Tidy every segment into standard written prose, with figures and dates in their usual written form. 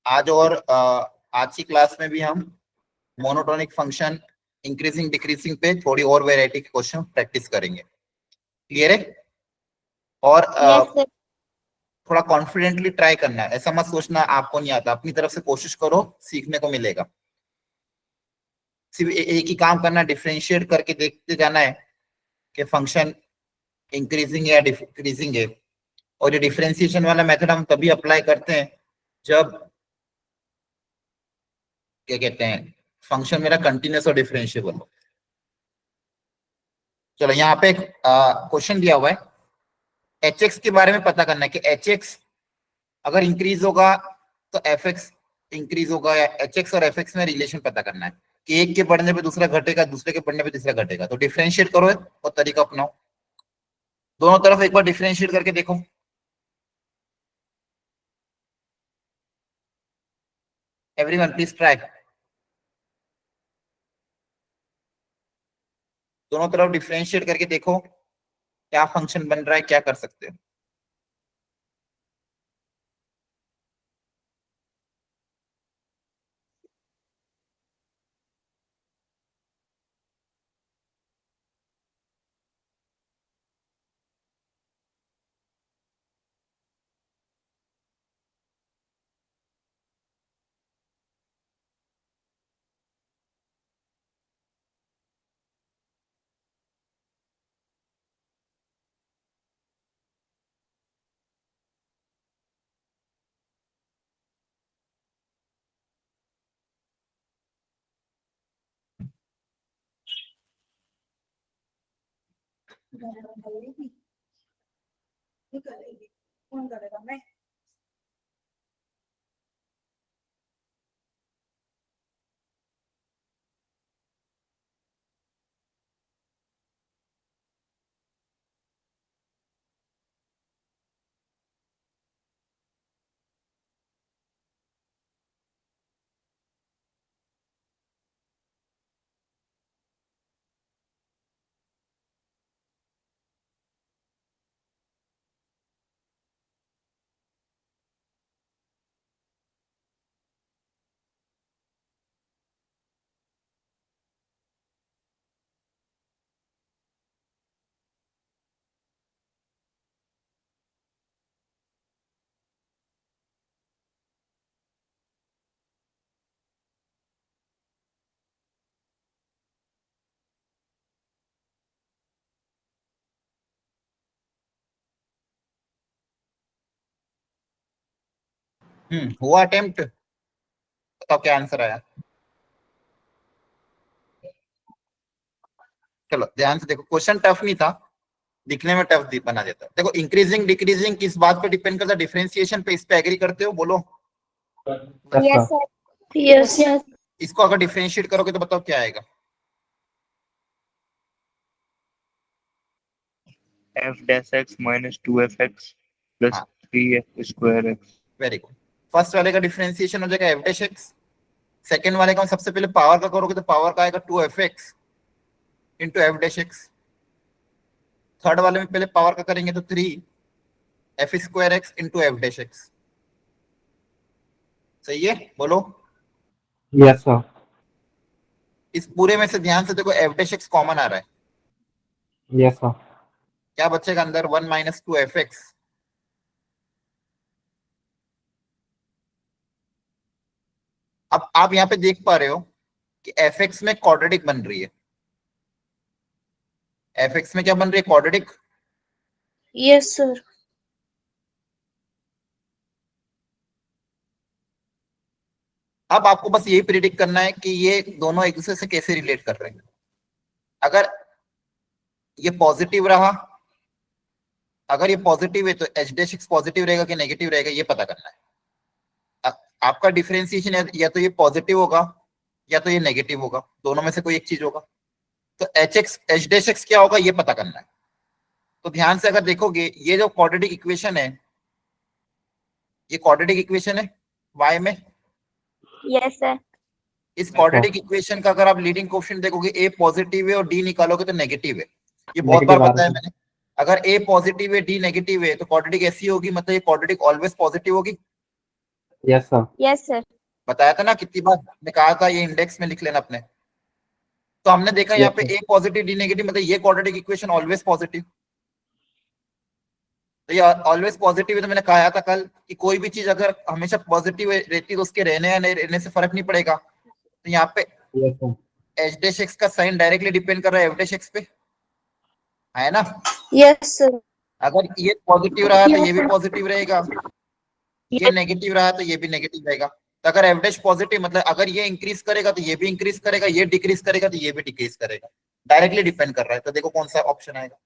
आज और आज की क्लास में भी हम मोनोटोनिक फंक्शन इंक्रीजिंग डिक्रीजिंग पे थोड़ी और वैरायटी के क्वेश्चन प्रैक्टिस करेंगे। क्लियर है? और यस सर। थोड़ा कॉन्फिडेंटली ट्राई करना है, ऐसा मत सोचना आपको नहीं आता, अपनी तरफ से कोशिश करो, सीखने को मिलेगा। सिर्फ एक ही काम करना, डिफरेंशिएट करके देखते जाना है कि फंक्शन इंक्रीजिंग या डिक्रीजिंग है। और ये डिफरेंशिएशन वाला मेथड हम तभी अप्लाई करते हैं जब क्या कहते हैं फंक्शन मेरा कंटिन्यूअस और डिफरेंशिएबल हो। चलो यहाँ पे एक क्वेश्चन दिया हुआ है, एच एक्स के बारे में पता करना है कि एच एक्स अगर इंक्रीज होगा तो एफ एक्स इंक्रीज होगा, या एच एक्स और एफ एक्स में रिलेशन पता करना है कि एक के बढ़ने पे दूसरा घटेगा, दूसरे के बढ़ने पे तीसरा घटेगा। तो डिफरेंशिएट करो और तरीका अपनाओ, दोनों तरफ एक बार डिफरेंशिएट करके देखो। एवरीवन प्लीज ट्राई, दोनों तरफ डिफरेंशिएट करके देखो क्या फंक्शन बन रहा है, क्या कर सकते हो। कौन करेगा? मैं। हुआ अटेम्प्ट, बताओ क्या आंसर आया। चलो ध्यान से देखो, क्वेश्चन टफ नहीं था, दिखने में टफ बना देता है। देखो इंक्रीजिंग डिक्रीजिंग किस बात पे डिपेंड करता है? डिफरेंशिएशन पे। इस पे एग्री करते हो? बोलो। Yes sir. Yes yes. इसको अगर डिफरेंशिएट करोगे तो बताओ क्या आएगा? f dash x minus 2fx plus हाँ 3x square x। Very good. First वाले का डिफरेंशिएशन हो जाएगा एफ डैश एक्स, सेकेंड वाले का सबसे पहले पावर का करोगे तो पावर का आएगा 2fx into F dash x, third वाले में पहले पावर का करेंगे तो 3f square x into F dash x. सही है? बोलो। Yes sir. इस पूरे में से ध्यान से देखो, एफ डैश एक्स कॉमन आ रहा है, यस सर। क्या बचेगा अंदर? 1 माइनस 2fx। अब आप यहाँ पे देख पा रहे हो कि fx में क्वाड्रेटिक बन रही है। fx में क्या बन रही है? क्वाड्रेटिक। Yes sir. अब आपको बस यही प्रिडिक्ट करना है कि ये दोनों एक दूसरे से कैसे रिलेट कर रहे हैं। अगर ये पॉजिटिव रहा, अगर ये पॉजिटिव है तो एच डैश एक्स पॉजिटिव रहेगा कि नेगेटिव रहेगा, ये पता करना है। आपका डिफरेंशिएशन या तो ये पॉजिटिव होगा या तो ये नेगेटिव होगा, दोनों में से कोई एक चीज होगा। तो एच डैश एक्स क्या होगा ये पता करना है। तो ध्यान से अगर देखोगे, ये जो क्वाड्रेटिक इक्वेशन है, ये क्वाड्रेटिक इक्वेशन है y में। Yes sir. इस क्वाड्रेटिक इक्वेशन का अगर आप लीडिंग कोएफिशिएंट देखोगे, a पॉजिटिव है और d निकालोगे तो नेगेटिव है। ये बहुत बार बताया मैंने, अगर a पॉजिटिव है d नेगेटिव है तो क्वाड्रेटिक ऐसी होगी, मतलब ये क्वाड्रेटिक ऑलवेज पॉजिटिव होगी। Yes, sir. Yes, sir. बताया था ना कितनी बार, मैंने कहा था ये इंडेक्स में लिख लेना अपने। तो हमने देखा यहाँ Yes, पे sir. ए पॉजिटिव डी नेगेटिव, मतलब ये क्वाड्रेटिक इक्वेशन ऑलवेज पॉजिटिव। तो ये ऑलवेज पॉजिटिव है, तो मैंने कहा था कल कि कोई भी चीज अगर हमेशा पॉजिटिव रहती है तो उसके रहने या नहीं रहने से फर्क नहीं पड़ेगा। तो यहाँ पे Yes, sir. H dash x का साइन डायरेक्टली डिपेंड कर रहा है एफ डैश एक्स पे, है ना। Yes, sir. अगर ये पॉजिटिव रहा तो Yes, ये भी sir. पॉजिटिव रहेगा, ये Yes. नेगेटिव रहा तो ये भी नेगेटिव रहेगा। तो अगर एफ डैश पॉजिटिव मतलब अगर ये इंक्रीज करेगा तो ये भी इंक्रीज करेगा, ये डिक्रीज करेगा तो ये भी डिक्रीज करेगा, डायरेक्टली डिपेंड कर रहा है। तो देखो कौन सा ऑप्शन आएगा,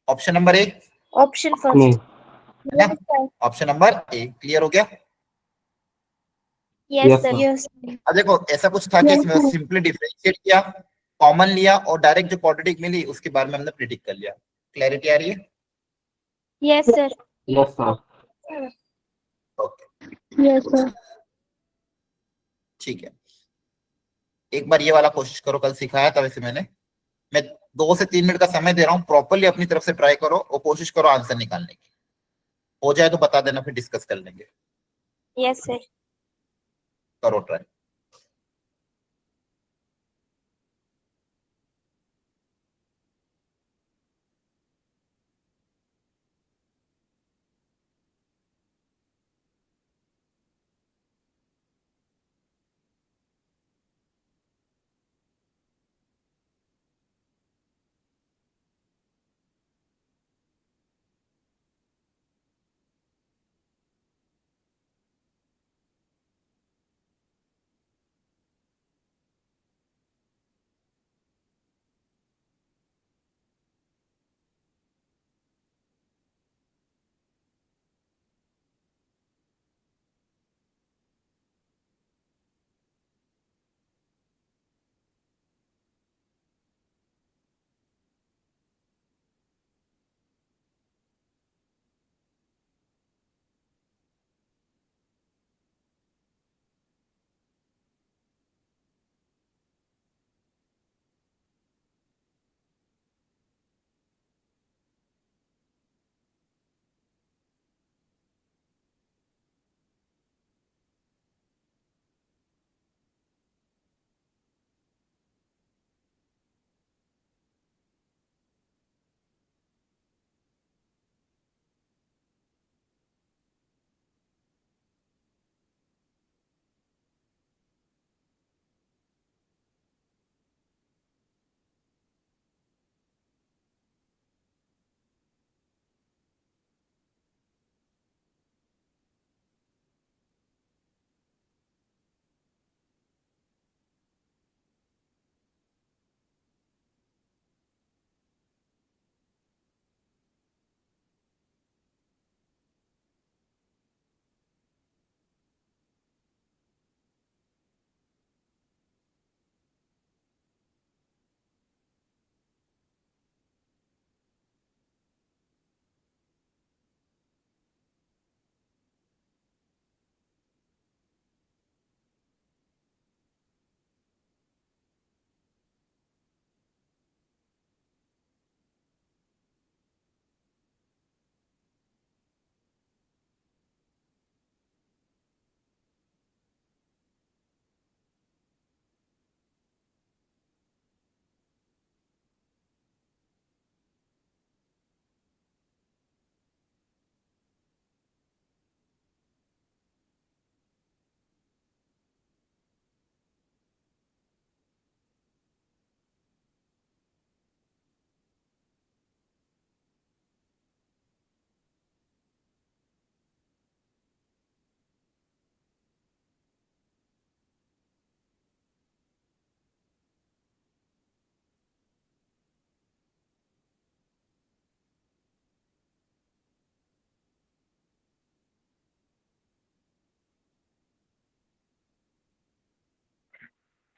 option number A, Option first. Me. है ना। Yes, sir. Option number A clear हो गया। Yes, Yes, sir. sir. Yes. अब देखो ऐसा कुछ था कि Yes, इसमें sir. सिंपली डिफरेंशिएट किया, कॉमन लिया और डायरेक्ट जो क्वाड्रेटिक मिली उसके बारे में हमने प्रिडिक्ट कर लिया। क्लैरिटी आ रही है? Yes, sir. Yes, sir. Okay Yes, sir. ठीक है, एक बार ये वाला कोशिश करो, कल सिखाया था वैसे मैंने। मैं 2 से 3 मिनट का समय दे रहा हूँ, प्रॉपरली अपनी तरफ से ट्राई करो और कोशिश करो आंसर निकालने की। हो जाए तो बता देना, फिर डिस्कस कर लेंगे। Yes, sir. करो ट्राई।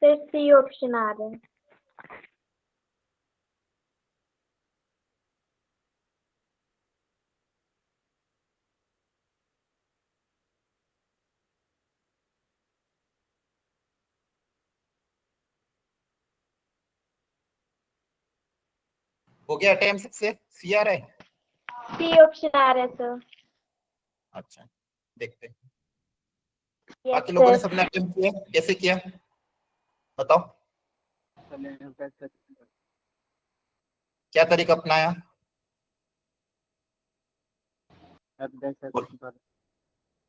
फिर सी ऑप्शन आ रहे हैं। हो गया टाइम से सी आ रहा है? सी ऑप्शन आ रहा है सर। अच्छा देखते हैं। Yes, बाकी लोगों ने sir. सबने अटेम्प्ट किया, कैसे किया बताओ, क्या तरीका अपनाया?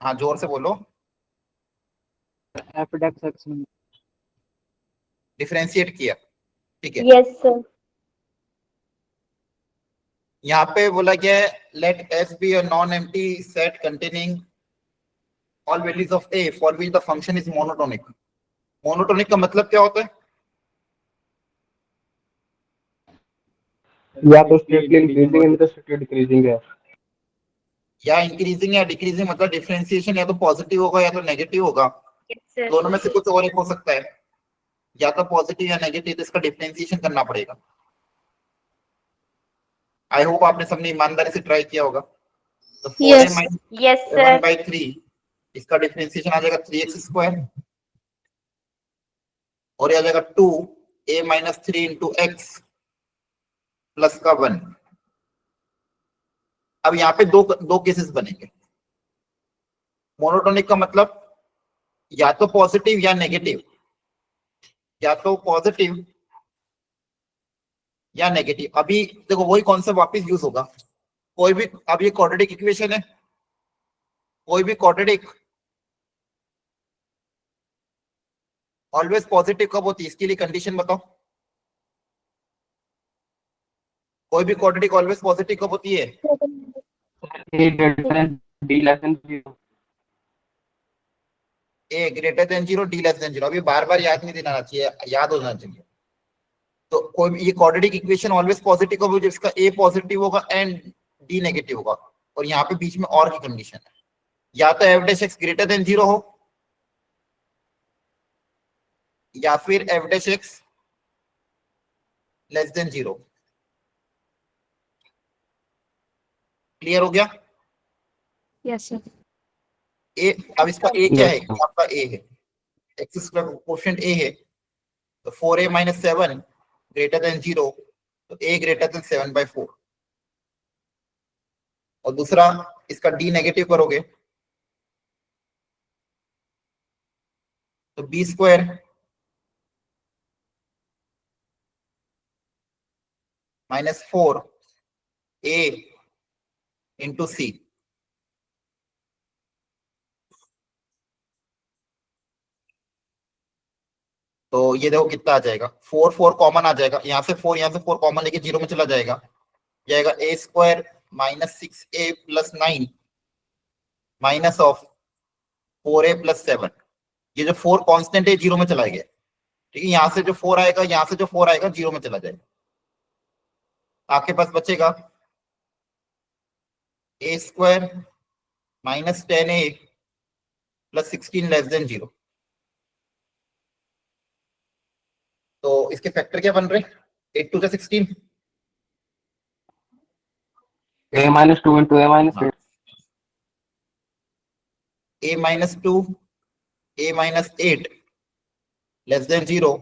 हाँ जोर से बोलो। डिफरेंशिएट किया, ठीक है। Yes, sir. यहाँ पे बोला गया है let S be a non empty set containing all values of A for which the function is monotonic. Monotonic का मतलब क्या होता है? या तो स्ट्रिक्टली इंक्रीजिंग है, नहीं तो स्ट्रिक्टली डिक्रीजिंग है। या इंक्रीजिंग या डिक्रीजिंग मतलब डिफरेंशिएशन या तो पॉजिटिव होगा या तो नेगेटिव होगा, Yes, sir. दोनों में से कुछ और एक हो सकता है, या तो पॉजिटिव या नेगेटिव, तो इसका डिफरेंशिएशन करना पड़ेगा। आई होप आपने सबने ईमानदारी से ट्राई किया होगा। तो 4a Yes. Minus Yes, sir. 7/3 इसका डिफरेंशिएशन आ जाएगा 3x स्क्वायर, और ये आ जाएगा 2a minus 3 into x plus का 1। अब यहाँ पे दो केसेस बनेंगे। मोनोटोनिक का मतलब या तो पॉजिटिव या नेगेटिव, या तो पॉजिटिव या नेगेटिव। अभी देखो वही कॉन्सेप्ट वापस यूज होगा। कोई भी, अब ये क्वाड्रेटिक इक्वेशन है, कोई भी क्वाड्रेटिक ऑलवेज पॉजिटिव कब होती है, इसके लिए कंडीशन बताओ। कोई भी क्वाड्रेटिक ऑलवेज पॉजिटिव कब होती है? A greater than D less than 0। A greater than 0, D less than 0। अभी बार बार याद नहीं दिलाना चाहिए, याद हो जाना चाहिए। तो कोई भी ये क्वाड्रेटिक इक्वेशन ऑलवेज पॉजिटिव कब होगी, जिसका ए पॉजिटिव होगा एंड डी नेगेटिव होगा। और यहाँ पे बीच में और की कंडीशन है, या तो F dash x greater than 0 हो, या फिर F dash x less than 0। Clear हो गया? Yes, sir. ए, अब इसका ए क्या है? Yes, sir. आपका ए है, एक्स स्क्वायर कोएफिशिएंट ए है, तो 4a माइनस 7 ग्रेटर देन 0, तो a ग्रेटर देन 7/4। और दूसरा इसका d नेगेटिव करोगे तो b square minus 4a into C. तो ये देखो कितना आ जाएगा, 4 कॉमन आ जाएगा, यहाँ से 4 कॉमन लेके 0 में चला जाएगा, जाएगा a square minus 6a plus 9 minus of 4a plus 7। ये जो 4 कांस्टेंट है 0 में चला गया, ठीक है। यहाँ से जो 4 आएगा, यहाँ से जो 4 आएगा 0 में चला जाएगा। आपके पास बचेगा a square minus 10a plus 16 less than 0। तो इसके फैक्टर क्या बन रहे हैं? 8 to 16, a minus 2 into a minus 8. a minus 2 a minus 8 less than 0।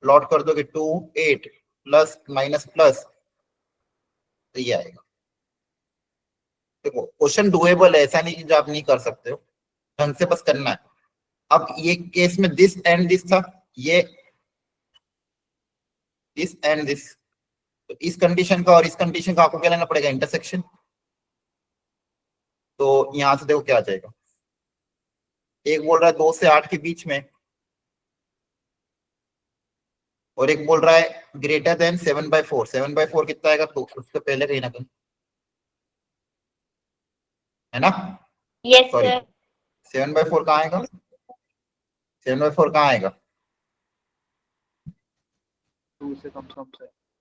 Plot कर दोगे 2 8 प्लस माइनस प्लस, तो ये आएगा। देखो क्वेश्चन डुएबल है, ऐसा नहीं कि जो आप नहीं कर सकते हो, ढंग से बस करना है। अब ये केस में दिस एंड दिस था, ये दिस एंड दिस, तो इस कंडीशन का और इस कंडीशन का आपको क्या लेना पड़ेगा? इंटरसेक्शन। तो यहां से देखो क्या आ जाएगा, एक बोल रहा है 2 से 8 के बीच में, और एक बोल रहा है ग्रेटर देन 7/4। 7/4 कितना आएगा? तो उससे पहले कहीं ना कहीं, है ना? Yes, sorry, sir. 7/4 कहाँ आएगा? 7/4 कहाँ आएगा?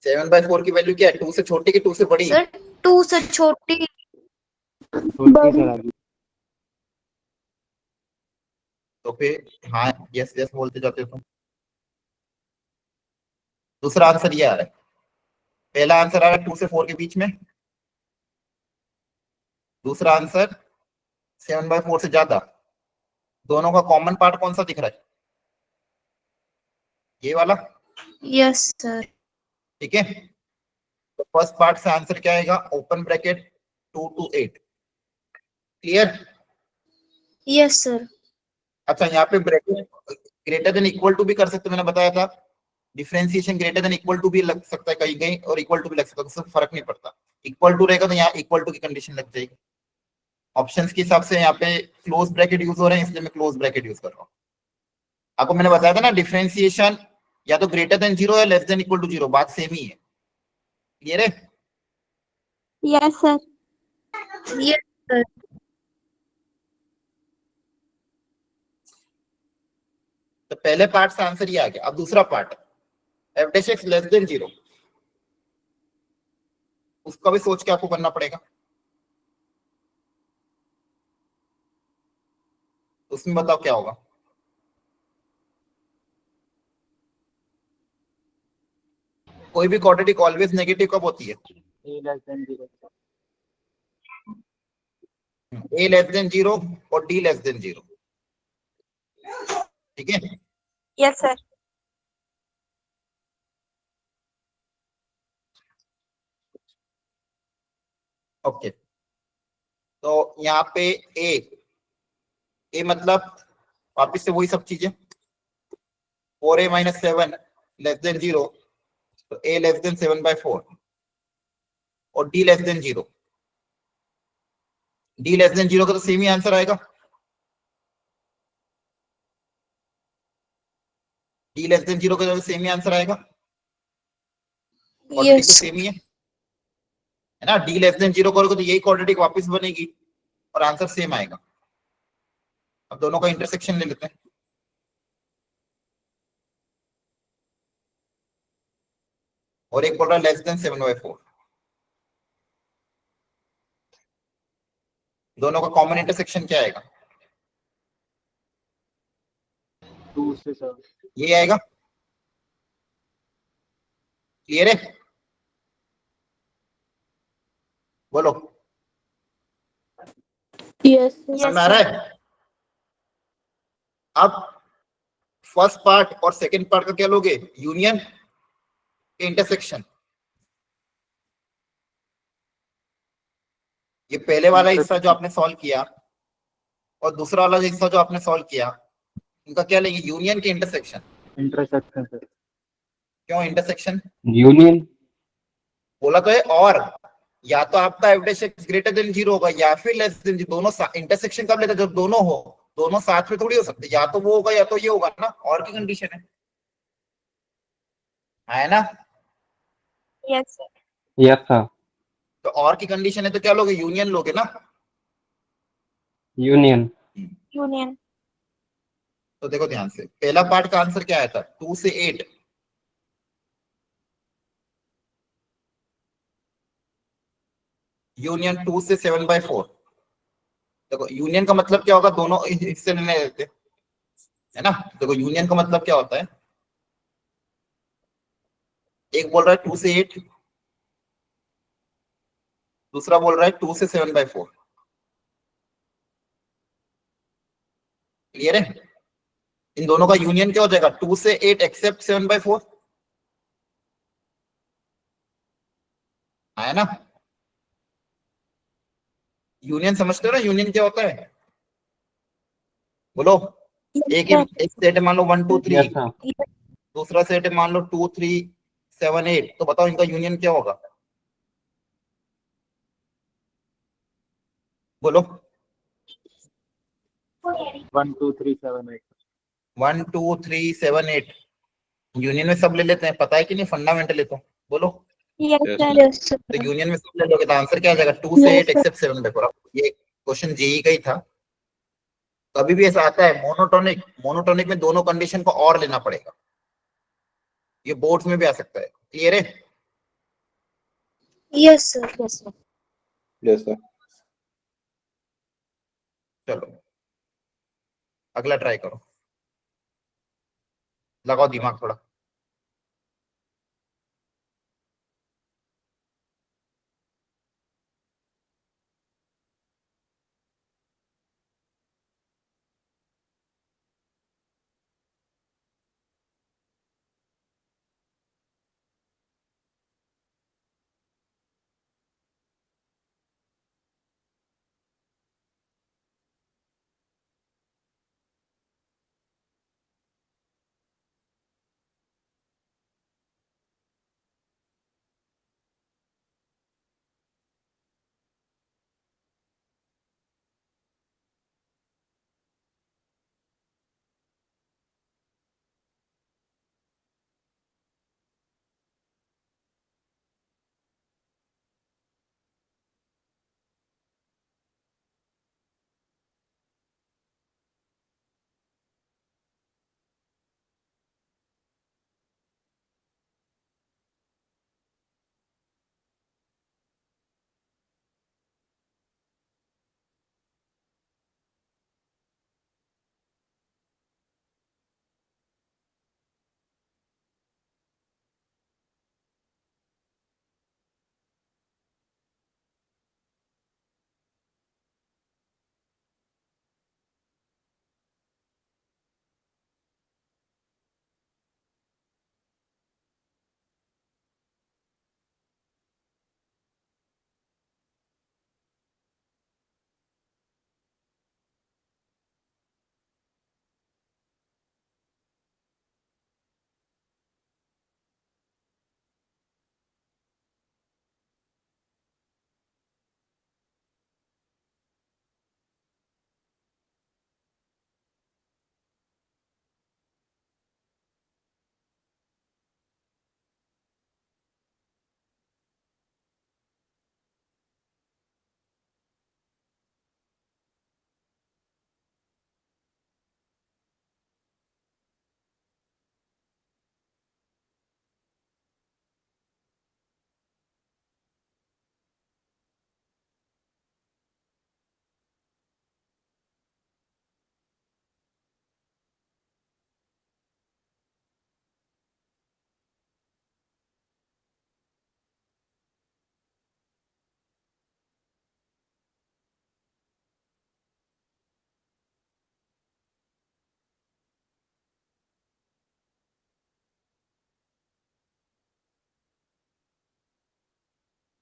7/4 की वैल्यू क्या है? 2 से छोटी की 2 से बड़ी? Sir, 2 से छोटी। तो फिर हाँ यस यस बोलते जाते हो तुम। दूसरा आंसर ये आ रहा है, पहला आंसर आ रहा है 2 से 4 के बीच में, दूसरा आंसर 7/4 से ज्यादा। दोनों का कॉमन पार्ट कौन सा दिख रहा है? ये वाला, Yes, sir. ठीक है। तो फर्स्ट पार्ट से आंसर क्या आएगा? Open bracket 2 to 8। Clear? Yes, sir. अच्छा यहाँ पे bracket greater than equal to भी कर सकते, मैंने बताया था differentiation greater than equal to भी लग सकता है कहीं कहीं, और इक्वल टू भी लग सकता है, उससे फर्क नहीं पड़ता। इक्वल टू रहेगा तो यहाँ इक्वल टू की कंडीशन लग जाएगी। ऑप्शंस के हिसाब से यहाँ पे क्लोज ब्रैकेट यूज हो रहे हैं, इसलिए मैं क्लोज ब्रैकेट यूज कर रहा हूँ। आपको मैंने बताया था ना डिफरेंशिएशन या तो ग्रेटर देन जीरो या less than equal to zero, बात सेम ही है। क्लियर है? Yes, sir. Yes, sir. तो पहले पार्ट से आंसर ये आ गया। अब दूसरा part, F dash x less than zero, उसका भी सोच के आपको करना पड़ेगा। उसमें बताओ क्या होगा। कोई भी क्वाड्रेटिक ऑलवेज नेगेटिव कब होती है? A less than 0. A less than zero और डी लेस देन जीरो। ठीक है? Yes, sir. ओके, तो यहाँ पे ए मतलब वापिस से वही सब चीजें, 4a minus 7 less than zero, तो ए लेस देन 7/4 और D less than zero. D less than zero का तो सेम ही आंसर आएगा। डी लेस देन जीरो का तो सेम ही आंसर आएगा, क्वाड्रेटिक तो Yes. सेम ही है ना। डी लेस देन जीरो करोगे तो यही क्वाड्रेटिक वापस बनेगी और आंसर सेम आएगा। अब दोनों का इंटरसेक्शन ले लेते हैं। और एक बोल रहा है लेस देन 7/4, दोनों का कॉमन इंटरसेक्शन क्या आएगा? 2 से 7. ये आएगा। क्लियर है? बोलो, Yes. समझ में आ रहा है? अब फर्स्ट पार्ट और सेकंड पार्ट का क्या लोगे? Union, intersection. ये पहले वाला हिस्सा जो आपने सॉल्व किया और दूसरा वाला हिस्सा जो आपने सॉल्व किया, इनका क्या लेंगे? यूनियन के इंटरसेक्शन। Intersection, sir. क्यों इंटरसेक्शन? Union. बोला तो है, और या तो आपका F dash x greater than zero होगा या फिर लेस देन जीरो। दोनों इंटरसेक्शन कब लेते हैं? जब दोनों हो। दोनों साथ में थोड़ी हो सकते, या तो वो होगा या तो ये होगा ना, और की कंडीशन है ना। Yes, sir. Yes, sir. तो और की कंडीशन है तो क्या लोगे? यूनियन लोगे ना। Union. Union. तो देखो ध्यान से, पहला पार्ट का आंसर क्या आया था? 2 से 8। यूनियन 2 से 7/4। देखो यूनियन का मतलब क्या होगा? दोनों हिस्से लेने लेते है ना। देखो यूनियन का मतलब क्या होता है? एक बोल रहा है 2 से 8, दूसरा बोल रहा है 2 से 7/4। क्लियर है? इन दोनों का यूनियन क्या हो जाएगा? 2 से 8 एक्सेप्ट 7/4। है ना। यूनियन समझते हो ना? यूनियन क्या होता है? बोलो। Yes, एक sir. एक सेट मान लो 1 2 3, Yes, sir. दूसरा सेट मान लो 2 3 7 8, तो बताओ इनका यूनियन क्या होगा? बोलो। 1 2 3 7 8. 1 2 3 7 8 यूनियन में सब ले लेते हैं, पता है कि नहीं? फंडामेंटल है तो बोलो। Yes, sir. Yes, sir. तो यूनियन में सब ले लोगे तो आंसर क्या आ जाएगा? 2 से Yes, 8 sir. एक्सेप्ट 7/4। ये क्वेश्चन जेई का ही था। कभी भी ऐसा आता है मोनोटोनिक, मोनोटोनिक में दोनों कंडीशन को और लेना पड़ेगा। ये बोर्ड्स में भी आ सकता है। क्लियर है? Yes, sir. Yes, sir. Yes sir. चलो अगला ट्राई करो, लगाओ दिमाग थोड़ा।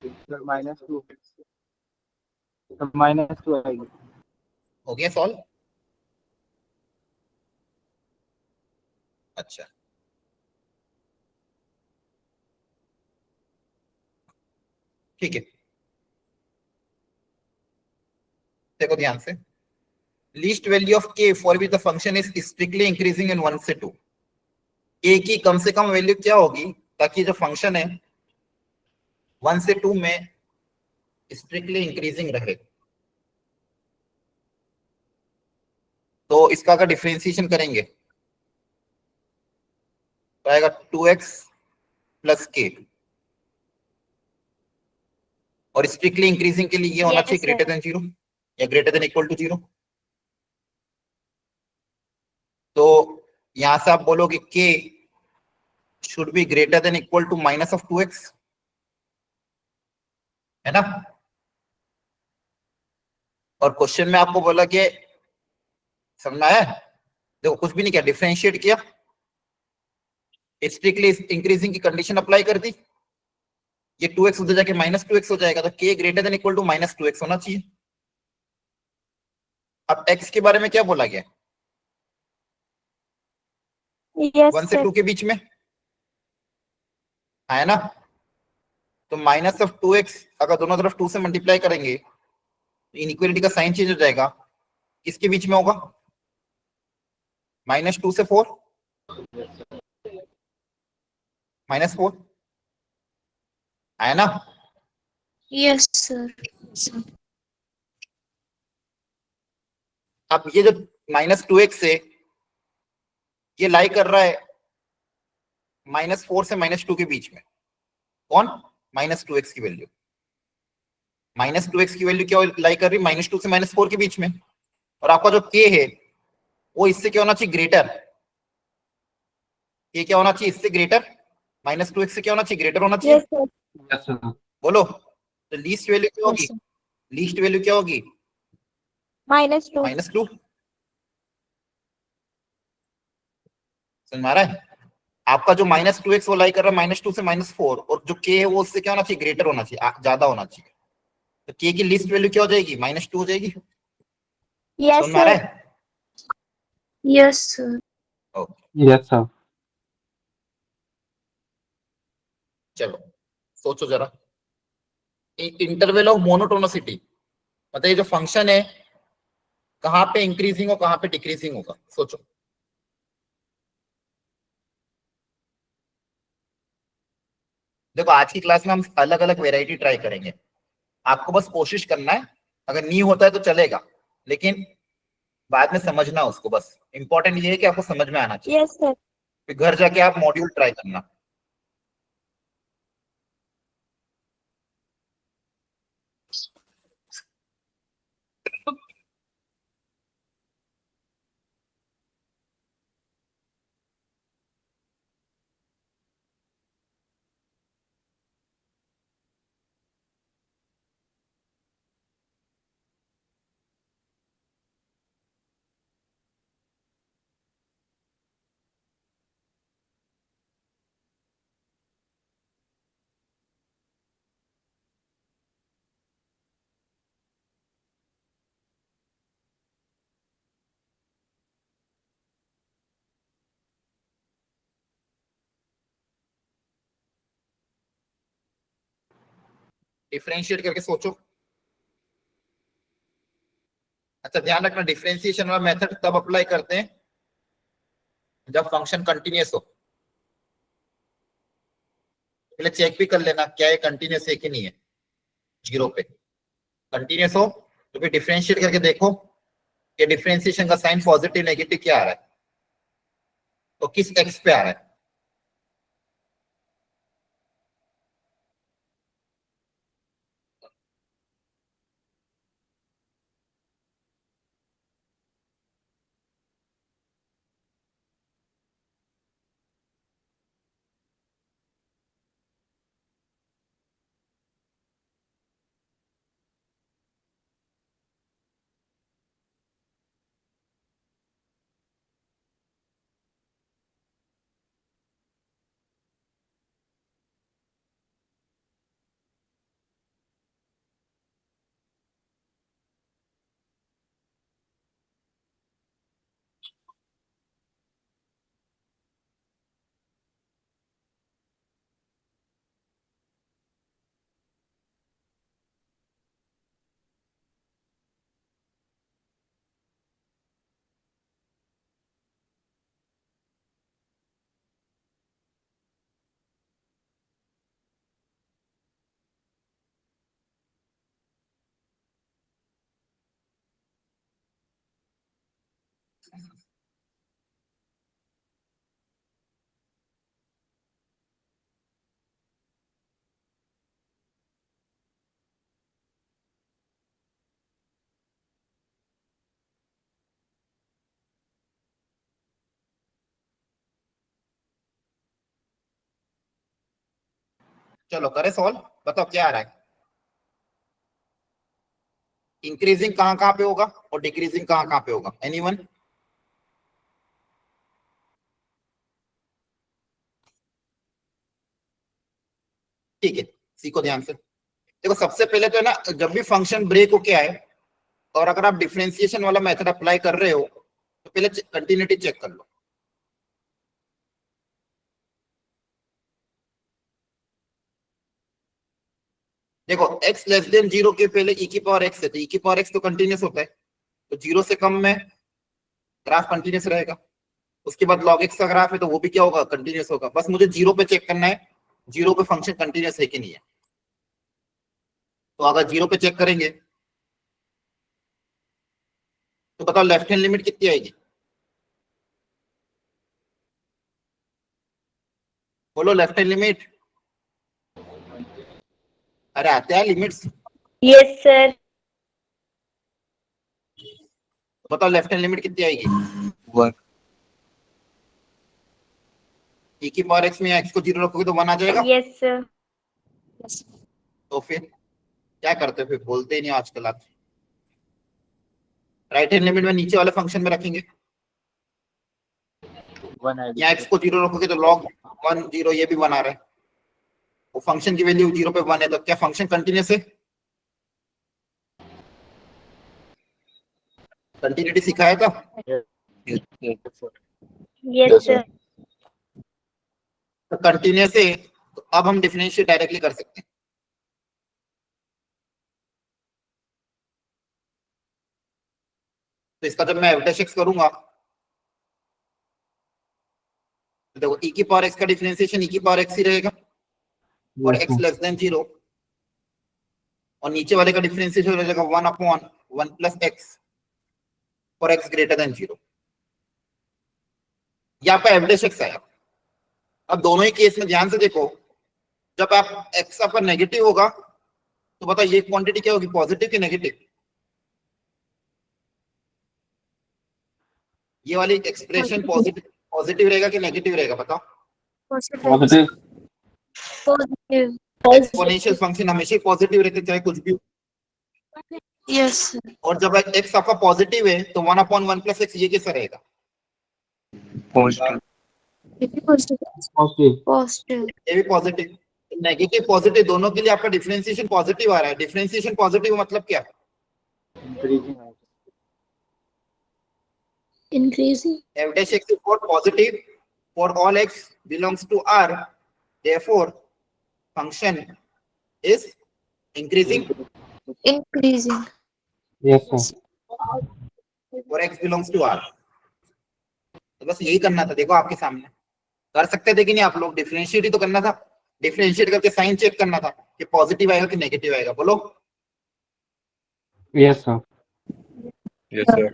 -2 तो -2 आएगी। हो गया सॉल्व? अच्छा, ठीक है, देखो ध्यान से। लीस्ट वैल्यू ऑफ के for which the function is strictly increasing in 1 से 2। ए की कम से कम वैल्यू क्या होगी ताकि जो फंक्शन है 1 से 2 में स्ट्रिक्टली इंक्रीजिंग रहे? तो इसका अगर डिफरेंशिएशन करेंगे तो आएगा 2x प्लस के, और स्ट्रिक्टली इंक्रीजिंग के लिए ये होना Yes, चाहिए sir. ग्रेटर देन 0 या ग्रेटर देन इक्वल टू 0। तो यहां से आप बोलोगे के should be greater than equal to minus of 2x, है ना? और क्वेश्चन में आपको बोला कि समझ में आया? देखो कुछ भी नहीं किया, डिफरेंशिएट किया, स्ट्रिक्टली इंक्रीजिंग की कंडीशन अप्लाई कर दी, ये 2x उधर जाके -2x हो जाएगा, तो k greater than equal to -2x होना चाहिए। अब x के बारे में क्या बोला गया? Yes, 1 से sir. 2 के बीच में है ना? तो -2x अगर दोनों तरफ 2 से मल्टीप्लाई करेंगे तो इनइक्वालिटी का साइन चेंज हो जाएगा। किसके बीच में होगा? -2 से 4, -4 है ना? Yes, sir. अब ये जो -2x है ये लाई कर रहा है -4 से -2 के बीच में। कौन? -2x की वैल्यू, -2x की वैल्यू क्या लाई कर रही है? -2 से -4 के बीच में। और आपका जो k है वो इससे क्या होना चाहिए? ग्रेटर। ये क्या होना चाहिए? इससे ग्रेटर। -2x से क्या होना चाहिए? ग्रेटर होना चाहिए। Yes, sir. Yes sir. बोलो, तो लीस्ट वैल्यू क्या Yes, होगी? sir. लीस्ट वैल्यू क्या होगी? -2. -2। समझ में आ रहा है? आपका जो -2x वो लाई कर रहा है -2 से -4, और जो k है वो उससे क्या होना चाहिए? ग्रेटर होना चाहिए, ज्यादा होना चाहिए। तो k की लिस्ट वैल्यू क्या हो जाएगी? -2 हो जाएगी। Yes, समझ में आ रहा sir. है? Yes, sir. Okay, yes sir. चलो सोचो जरा। इंटरवल ऑफ मोनोटोनोसिटी, मतलब ये जो फंक्शन है कहाँ पे इंक्रीजिंग और कहाँ पे डिक्रीजिंग होगा? सोचो। देखो आज की क्लास में हम अलग अलग वेराइटी ट्राई करेंगे, आपको बस कोशिश करना है। अगर नहीं होता है तो चलेगा, लेकिन बाद में समझना उसको। बस इंपॉर्टेंट ये है कि आपको समझ में आना चाहिए। Yes, sir. फिर घर जाके आप मॉड्यूल ट्राई करना। डिफरेंशिएट करके सोचो। अच्छा ध्यान रखना, डिफरेंशिएशन वाला मेथड तब अप्लाई करते हैं जब फंक्शन कंटिन्यूअस हो। पहले चेक भी कर लेना क्या ये कंटिन्यूअस है कि नहीं है। 0 पे कंटिन्यूअस हो तो फिर डिफरेंशिएट करके देखो कि डिफरेंशिएशन का साइन पॉजिटिव नेगेटिव क्या आ रहा है, तो किस एक्स पे आ रहा है। चलो करे सॉल्व, बताओ क्या आ रहा है। इंक्रीजिंग कहां कहां पे होगा और डिक्रीजिंग कहां कहां पे होगा, एनीवन? ठीक है, सीखो ध्यान से। देखो सबसे पहले तो है ना, जब भी फंक्शन ब्रेक होके आए और अगर आप डिफरेंशिएशन वाला मेथड अप्लाई कर रहे हो तो पहले कंटिन्यूटी चेक कर लो। देखो x लेस देन 0 के पहले e की पावर x है, तो e की पावर x तो कंटिन्यूस होता है, तो 0 से कम में ग्राफ कंटिन्यूस रहेगा। उसके बाद log x का ग्राफ है तो वो भी क्या होगा, कंटिन्यूस होगा। बस मुझे 0 पे चेक करना है 0 पे फंक्शन कंटिन्यूस है कि नहीं है। तो अगर 0 पे चेक करेंगे तो बताओ लेफ्ट हैंड लिमिट कितनी आएगी, बोलो लेफ्ट हैंड लिमिट। अरे आते हैं लिमिट्स, Yes, sir. बताओ लेफ्ट हैंड लिमिट कितनी आएगी। 1. e की पावर x में x को 0 रखोगे तो 1 आ जाएगा। Yes, sir. Yes. तो फिर क्या करते हो, फिर बोलते ही नहीं आजकल आप। राइट हैंड लिमिट में नीचे वाले फंक्शन में रखेंगे, 1 आएगी। यहाँ x को 0 रखोगे तो log 1 0 ये भी 1 आ रहा है। वो फंक्शन की वैल्यू 0 पे 1 है, तो क्या फंक्शन कंटिन्यूस है? कंटिन्यूटी सिखाया था। Yes, sir. Yes, sir. तो कंटिन्यूस है तो अब हम डिफरेंशिएट डायरेक्टली कर सकते हैं। तो इसका जब मैं f' x करूंगा तो देखो e की पावर x का डिफरेंशिएशन e की पावर x ही रहेगा और x लेस देन 0, और नीचे वाले का डिफरेंशिएशन हो जाएगा 1 upon 1 plus x for x greater than 0। यहाँ पे f' x आया। अब दोनों ही केस में ध्यान से देखो, जब आप x पर नेगेटिव होगा तो बताओ ये क्वांटिटी क्या होगी, पॉजिटिव कि नेगेटिव? ये वाली एक्सप्रेशन पॉजिटिव रहेगा कि नेगेटिव रहेगा, बताओ। पॉजिटिव। Positive. एक्सपोनेंशियल फंक्शन हमेशा पॉजिटिव रहते चाहे कुछ भी हो। Yes, sir. और जब x आपका पॉजिटिव है तो 1 अपॉन 1 प्लस x ये कैसा रहेगा? Positive. Positive. पॉजिटिव। Positive. ये भी पॉजिटिव। नेगेटिव पॉजिटिव दोनों के लिए आपका डिफरेंशिएशन पॉजिटिव आ रहा है। डिफरेंशिएशन पॉजिटिव मतलब क्या? Increasing. Increasing. f dash x is for positive for all x belongs to R, therefore function is increasing Increasing. Yes sir. for x belongs to R। तो बस यही करना था, देखो आपके सामने कर सकते थे कि नहीं आप लोग, डिफरेंशिएट ही तो करना था। डिफरेंशिएट करके साइन चेक करना था कि पॉजिटिव आएगा कि नेगेटिव आएगा, बोलो। Yes sir. Yes, sir.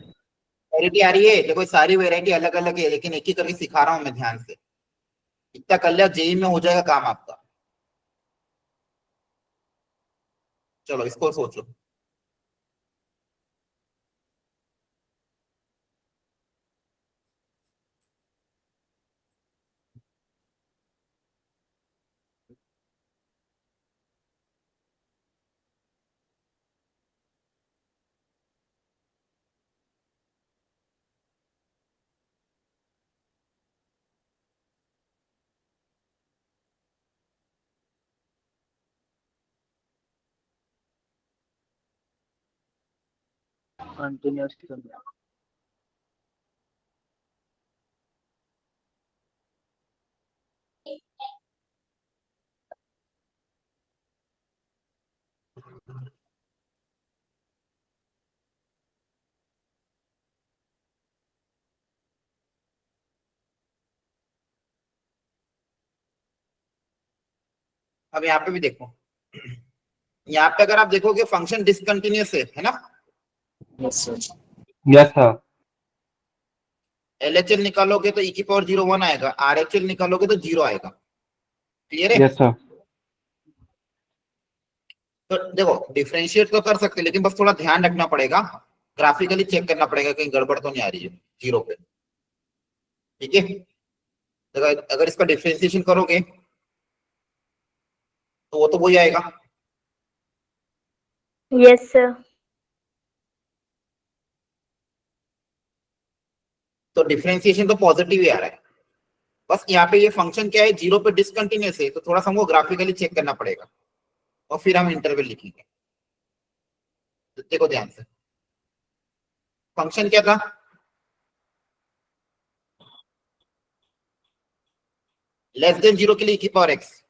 Variety आ रही है, देखो सारी वैरायटी अलग अलग है लेकिन एक ही करके सिखा रहा हूं मैं, ध्यान से। इतना कर लिया जेई में हो जाएगा काम आपका। चलो इसको सोचो। कंटिन्यूअस। अब यहाँ पे भी देखो, यहाँ पे अगर आप देखोगे फंक्शन डिसकंटिन्यूअस है ना? Yes, sir. Yes sir. LHL निकालोगे तो e⁻01 आएगा, RHL निकालोगे तो 0 आएगा। क्लियर है? Yes, sir. तो देखो डिफरेंशिएट तो कर सकते हैं, लेकिन बस थोड़ा ध्यान रखना पड़ेगा, ग्राफिकली चेक करना पड़ेगा कहीं गड़बड़ तो नहीं आ रही है 0 पे। ठीक है, अगर इसका डिफरेंशिएशन करोगे तो वो तो वही आएगा। Yes, sir. तो डिफरेंशिएशन तो पॉजिटिव ही आ रहा है, बस यहाँ पे ये फंक्शन क्या है 0 पे डिसकंटिन्यूअस है, तो थोड़ा सा हमको ग्राफिकली चेक करना पड़ेगा और फिर हम इंटरवल लिखेंगे। तो देखो ध्यान से, फंक्शन क्या था, लेस देन 0 के लिए e⁻x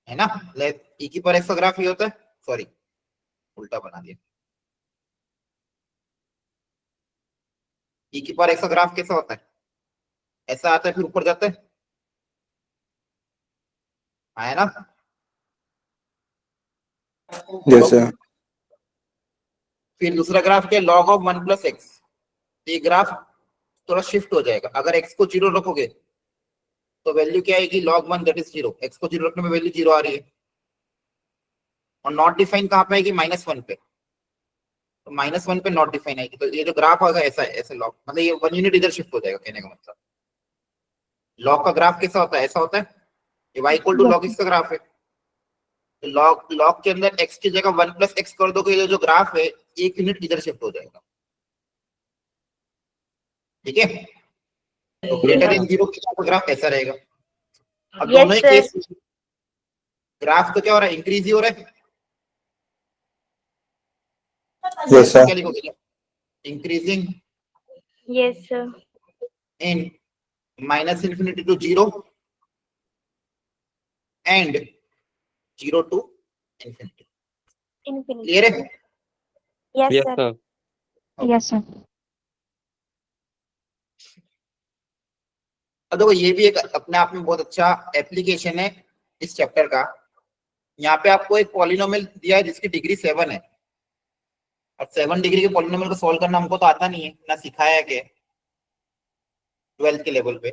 है ना, e⁻x का ग्राफ ये होता है, सॉरी उल्टा बना दिया, e⁻x का ग्राफ कैसा होता है, ऐसा आता है फिर ऊपर जाता है, है ना। Yes, sir. फिर दूसरा ग्राफ क्या, log ऑफ 1 + x, ये ग्राफ थोड़ा शिफ्ट हो जाएगा, अगर x को 0 रखोगे तो वैल्यू क्या आएगी, log 1 दैट इज 0, x को 0 रखने में वैल्यू 0 आ रही है, और नॉट डिफाइन कहां पे आएगी, -1 पे, तो -1 पे नॉट डिफाइन आएगी, तो ये जो ग्राफ होगा ऐसा है, ऐसे लॉग मतलब ये 1 यूनिट इधर शिफ्ट हो जाएगा, कहने का मतलब लॉग का ग्राफ कैसा होता है, ऐसा होता है, ये y = log x का ग्राफ है, तो लॉग के अंदर x की जगह 1 + x कर दोगे, ये जो ग्राफ है 1 यूनिट इधर शिफ्ट हो जाएगा। ठीक है, तो ग्रेटर देन 0 का ग्राफ ऐसा रहेगा। अब दोनों ही Yes, केस sir. ग्राफ तो क्या हो रहा है, इंक्रीज ही हो रहा है। Yes, sir. क्या लिखोगे, increasing Yes, sir. In -∞ to 0 and 0 to infinity। Infinity. Clear है? Yes, Yes, sir. sir. Yes, sir. अब देखो ये भी एक अपने आप में बहुत अच्छा एप्लीकेशन है इस चैप्टर का। यहाँ पे आपको एक पॉलिनोमियल दिया है जिसकी डिग्री 7 है, और 7 डिग्री के पॉलिनोमियल को सॉल्व करना हमको तो आता नहीं है, ना सिखाया है के 12th के लेवल पे,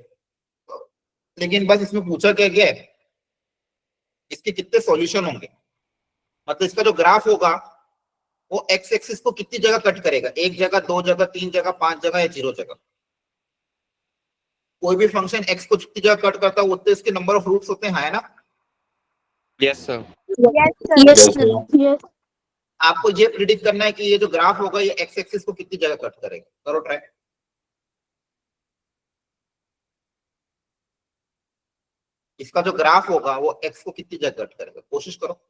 लेकिन बस इसमें पूछा क्या गया है इसके कितने सॉल्यूशन होंगे, मतलब इसका जो ग्राफ होगा वो एक्स एक्सिस को कितनी जगह कट करेगा, 1 जगह, 2 जगह, 3 जगह, 5 जगह या 0 जगह। कोई भी फंक्शन x को जितनी जगह कट करता है उतने इसके नंबर ऑफ रूट्स होते हैं, है ना। Yes, sir. Yes, sir. Yes, Yes, sir. sir. Yes. आपको ये प्रिडिक्ट करना है कि ये जो ग्राफ होगा ये एक्स एक्सिस को कितनी जगह कट करेगा, करो ट्राई। इसका जो ग्राफ होगा वो एक्स को कितनी जगह कट करेगा, कोशिश करो।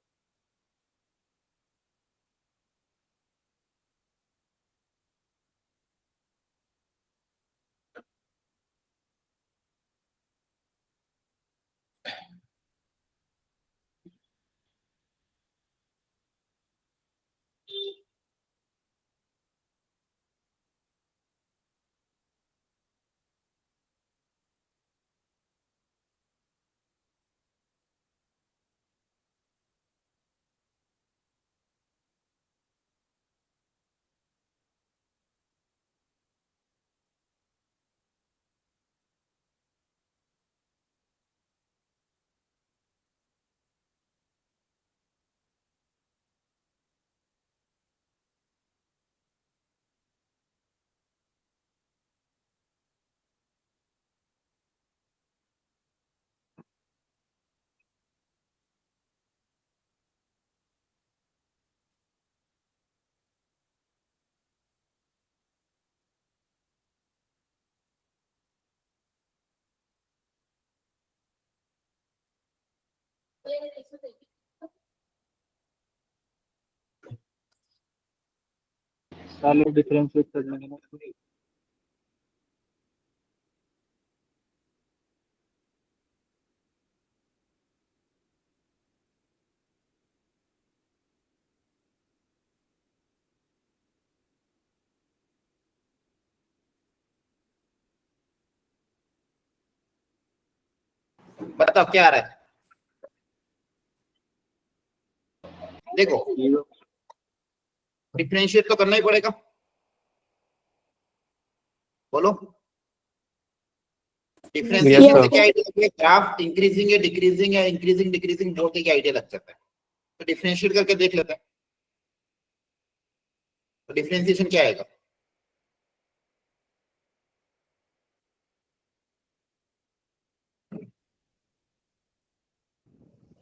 सालों डिफरेंशिएट करने के ना। बताओ क्या आ रहा है, देखो डिफरेंशिएट तो करना ही पड़ेगा, बोलो। डिफरेंशिएशन Yes, से sir. क्या आइडिया लगता है, ग्राफ इंक्रीजिंग है डिक्रीजिंग है, इंक्रीजिंग डिक्रीजिंग बोल के क्या आइडिया लग जाता है। तो डिफरेंशिएट करके देख लेते हैं, तो डिफरेंशिएशन क्या आएगा।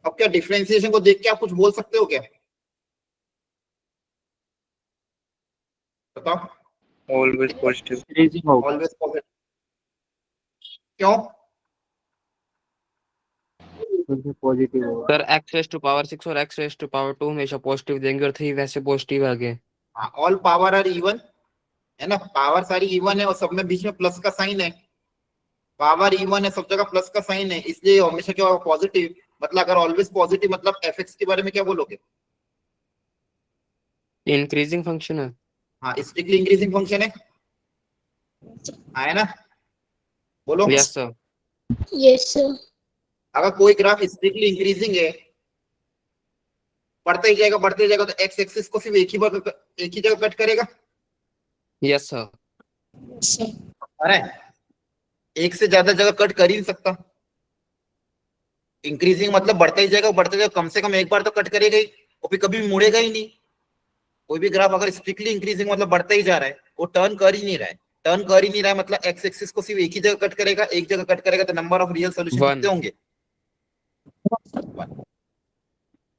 अब क्या डिफरेंशिएशन को देख के आप कुछ बोल सकते हो क्या, बताओ। Always positive. Increasing होगा. ऑलवेज पॉजिटिव, क्यों। पॉजिटिव होगा. Sir x raise to power 6 और एक्स रेस टू पावर 2 हमेशा पॉजिटिव देंगे और 3 वैसे पॉजिटिव आगे. हाँ, ऑल पावर आर इवन, है ना, पावर सारी इवन है और सब में बीच में प्लस का साइन है। पावर इवन है, सब जगह प्लस का साइन है, इसलिए हमेशा क्या होगा, पॉजिटिव। मतलब अगर ऑलवेज पॉजिटिव मतलब एफ के बारे में क्या बोलोगे। इंक्रीजिंग फंक्शन है. हाँ, स्ट्रिक्टली इंक्रीजिंग फंक्शन है, हाँ, है ना, बोलो। Yes sir. Yes, sir. अगर कोई ग्राफ स्ट्रिक्टली इंक्रीजिंग है, बढ़ता ही जाएगा बढ़ते ही जाएगा, तो एक्स एक्सिस को सिर्फ एक ही जगह कट करेगा। Yes sir. Yes, sir. अरे एक से ज्यादा जगह कट कर ही नहीं सकता। इंक्रीजिंग मतलब बढ़ता ही जाएगा बढ़ते जाएगा, कम से कम एक बार तो कट करेगा ही, और फिर कभी मुड़ेगा ही नहीं। कोई भी ग्राफ अगर स्ट्रिक्टली इंक्रीजिंग मतलब बढ़ता ही जा रहा है, वो टर्न कर ही नहीं रहा है, टर्न कर ही नहीं रहा है, मतलब एक्स एक्सिस को सिर्फ एक ही जगह कट करेगा, एक जगह कट करेगा, तो number of real solution One. कितने होंगे।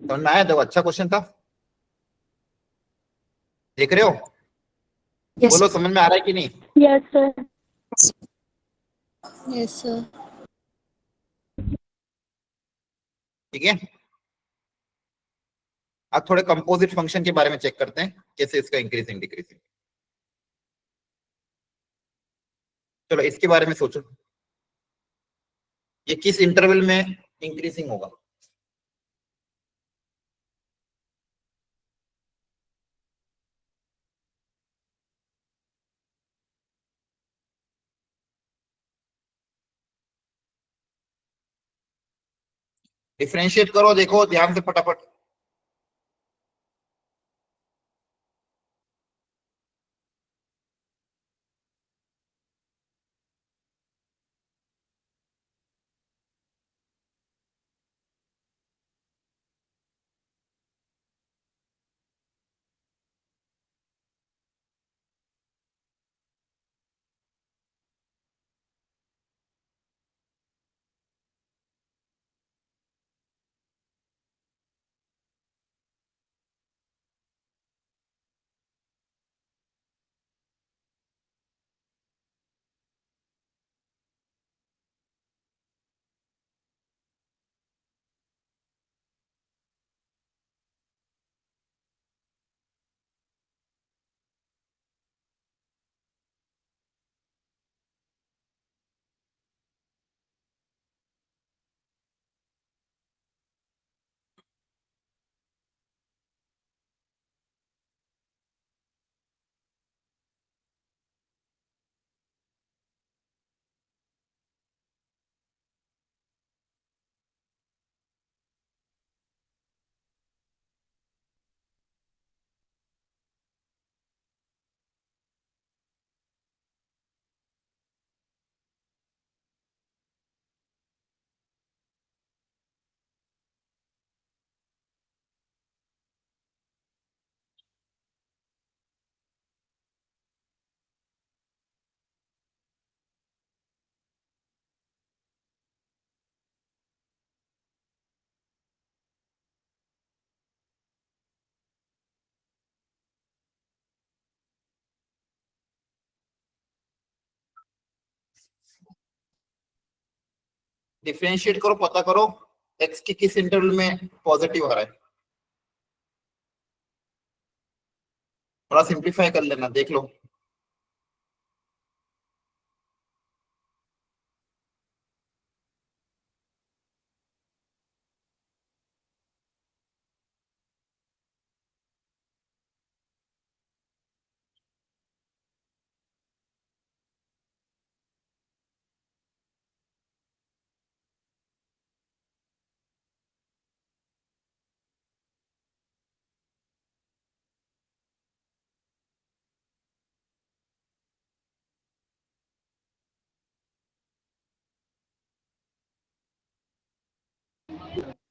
समझ में आया, देखो अच्छा क्वेश्चन था, देख रहे हो, Yes, बोलो sir. समझ में आ रहा है कि नहीं। Yes, sir. Yes, sir. ठीक है, अब थोड़े कंपोजिट फंक्शन के बारे में चेक करते हैं, कैसे इसका इंक्रीजिंग डिक्रीजिंग। चलो इसके बारे में सोचो, ये किस इंटरवल में इंक्रीजिंग होगा। डिफरेंशिएट करो, देखो ध्यान से फटाफट। डिफरेंशिएट करो, पता करो एक्स के किस इंटरवल में पॉजिटिव आ रहा है। थोड़ा सिंप्लीफाई कर लेना, देख लो।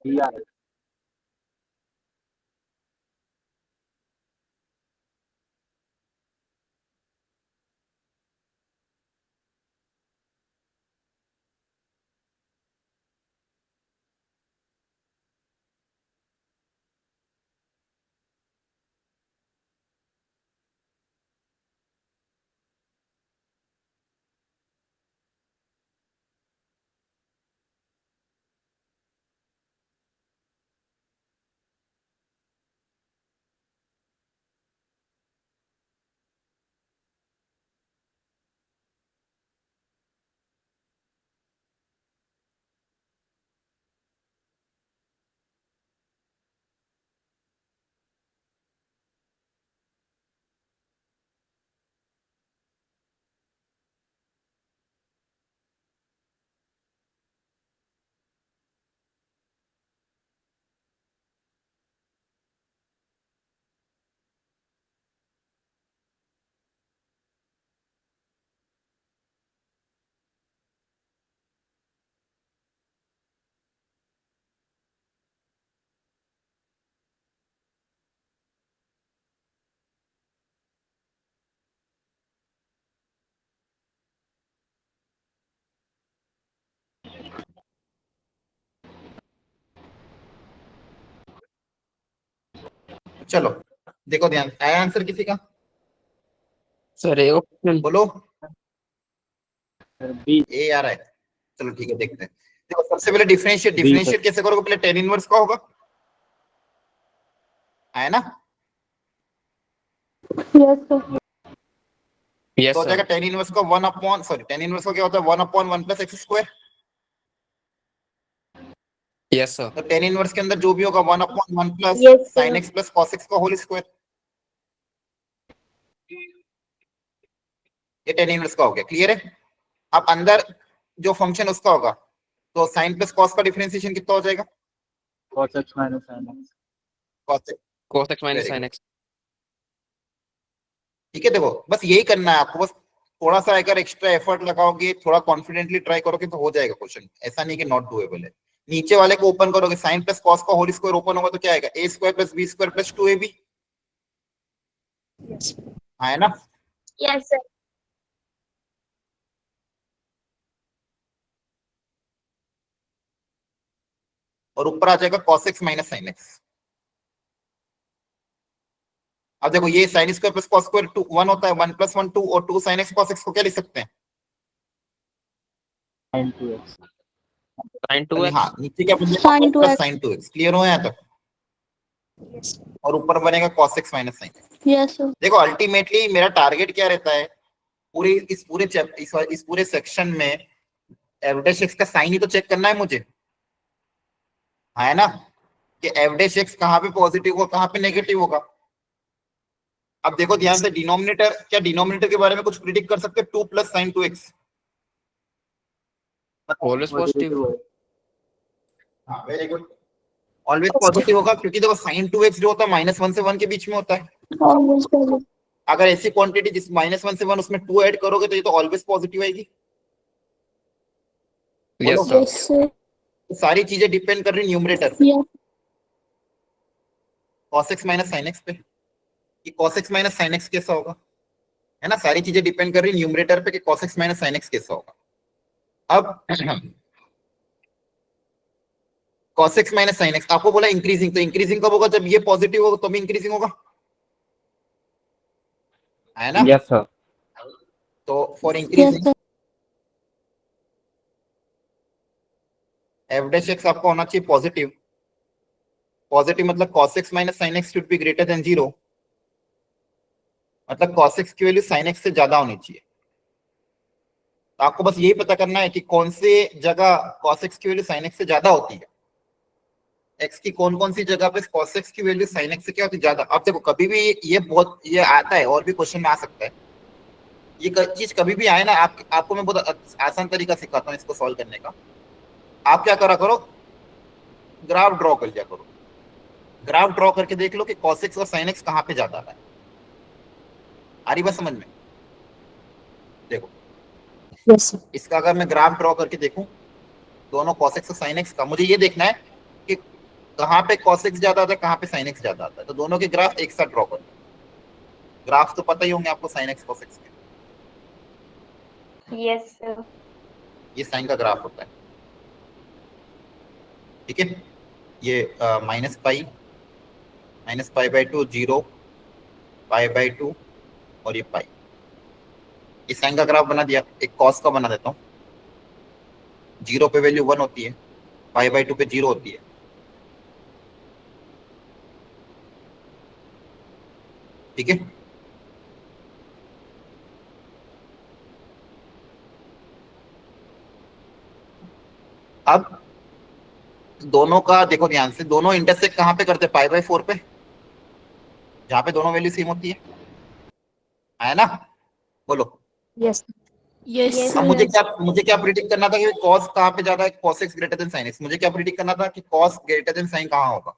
dr चलो देखो ध्यान, आया आंसर किसी का? सर एक ऑप्शन बोलो। b ए आ रहा है, चलो ठीक है देखते हैं। देखो सबसे पहले डिफरेंशिएट B, डिफरेंशिएट कैसे करोगे? पहले टेन इनवर्स का होगा, आया ना? Yes, sir. यस तो हो जाएगा सर टेन इनवर्स का one upon, sorry tan inverse का क्या होता है? One upon one plus x square. Yes sir तो टेन इनवर्स के अंदर जो भी होगा one upon one plus Yes, sir. Sine x plus cos x का होल स्क्वायर, ये टेन इनवर्स का हो गया। क्लियर है? अब अंदर जो फंक्शन उसका होगा, तो साइन प्लस कॉस का डिफरेंशिएशन कितना हो जाएगा? cos x minus sin x cos x. cos x minus Very sin good. x ठीक है, देखो बस यही करना है आपको, बस थोड़ा सा अगर एक्स्ट्रा एफर्ट लगाओगे, थोड़ा कॉन्फिडेंटली ट्राई करोगे तो हो जाएगा क्वेश्चन। ऐसा नहीं कि नॉट डूएबल है। नीचे वाले को ओपन करोगे, साइन प्लस कॉस का होल स्क्वायर ओपन होगा तो क्या आएगा? A square plus B square plus 2ab, Yes. है ना? Yes, sir. और ऊपर आ जाएगा cos x minus sin x। अब देखो ये sin square plus cos square 2 1 होता है, 1 प्लस 1 2, और 2 sin x cos x को क्या लिख सकते हैं? sin 2x sin 2x हाँ, नीचे क्या बन जाएगा? Sin 2x. sin 2x। Clear हो यहाँ तक? Yes. और ऊपर बनेगा cos x minus sin x। Yes, sir. देखो अल्टीमेटली मेरा टारगेट क्या रहता है, पूरे इस पूरे सेक्शन में एफ डैश एक्स का साइन ही तो चेक करना है मुझे, है ना? कि एफ डैश एक्स कहाँ पे पॉजिटिव होगा, कहाँ पे नेगेटिव होगा। अब देखो ध्यान से, डिनोमिनेटर, क्या डिनोमिनेटर के बारे में कुछ प्रिडिक्ट कर सकते हैं? 2 plus sign 2x। Always positive हाँ वेरी गुड, ऑलवेज पॉजिटिव होगा, क्योंकि देखो साइन 2x जो होता है -1 से 1 के बीच में होता है। Always positive. अगर ऐसी क्वांटिटी जिस -1 से 1 उसमें 2 ऐड करोगे तो ये तो ऑलवेज पॉजिटिव आएगी। यस बोलो। Sir Yes, sir. तो सारी चीजें डिपेंड कर रही numerator, Yeah. cos x minus sin x पे, कि cos x minus sin x कैसा होगा, है ना? सारी चीजें डिपेंड कर रही न्यूमरेटर पे कि cos x minus sin x कैसा होगा। अब cos x minus sin x आपको बोला इंक्रीजिंग, तो इंक्रीजिंग कब होगा? जब ये पॉजिटिव होगा तो भी इंक्रीजिंग होगा, है ना? yes sir तो for Yes, increasing sir. F dash x आपको होना चाहिए पॉजिटिव। पॉजिटिव मतलब cos x minus sin x should be greater than 0, मतलब cos x की वैल्यू sin x से ज्यादा होनी चाहिए। तो आपको बस यही पता करना है कि कौन से जगह cos x की वैल्यू sin x से ज्यादा होती है, x की कौन कौन सी जगह पे cos x की वैल्यू sin x से क्या होती है? ज्यादा। अब देखो कभी भी ये आता है, और भी क्वेश्चन में आ सकता है, ये चीज कभी भी आए ना, आपको मैं बहुत आसान तरीका सिखाता हूँ इसको सॉल्व करने का। आप क्या करा करो, ग्राफ ड्रॉ कर लिया करो, ग्राफ ड्रॉ करके देख लो कि cos x और sin x कहाँ पे ज्यादा है। आ रही बात समझ में? देखो Yes, sir. इसका अगर मैं ग्राफ ड्रॉ करके देखूं, दोनों cos x और sin x का, मुझे ये देखना है कि कहाँ पे cos x ज्यादा आता है, कहाँ पे sin x ज्यादा आता है, तो दोनों के ग्राफ एक साथ ड्रॉ करते हैं। ग्राफ तो पता ही होंगे आपको sin x cos x के, Yes, sir. ये साइन का ग्राफ होता है, ठीक है। ये minus pi by two, 0, pi by two, और ये पाई, इस साइन का ग्राफ बना दिया। एक कॉस का बना देता हूँ, 0 पे वैल्यू 1 होती है, पाई बाई टू पे 0 होती है, ठीक है। अब दोनों का देखो ध्यान से, दोनों इंटरसेक्ट कहाँ पे करते हैं, पाई बाई 4 पे, जहाँ पे दोनों वैल्यू सेम होती है ना, बोलो। Yes. Yes. Yes, अब Yes. मुझे क्या प्रिडिक्ट करना था कि कॉस कहाँ पे ज्यादा है, cos x greater than sine x. मुझे क्या प्रिडिक्ट करना था कि कॉस ग्रेटर देन साइन कहाँ होगा।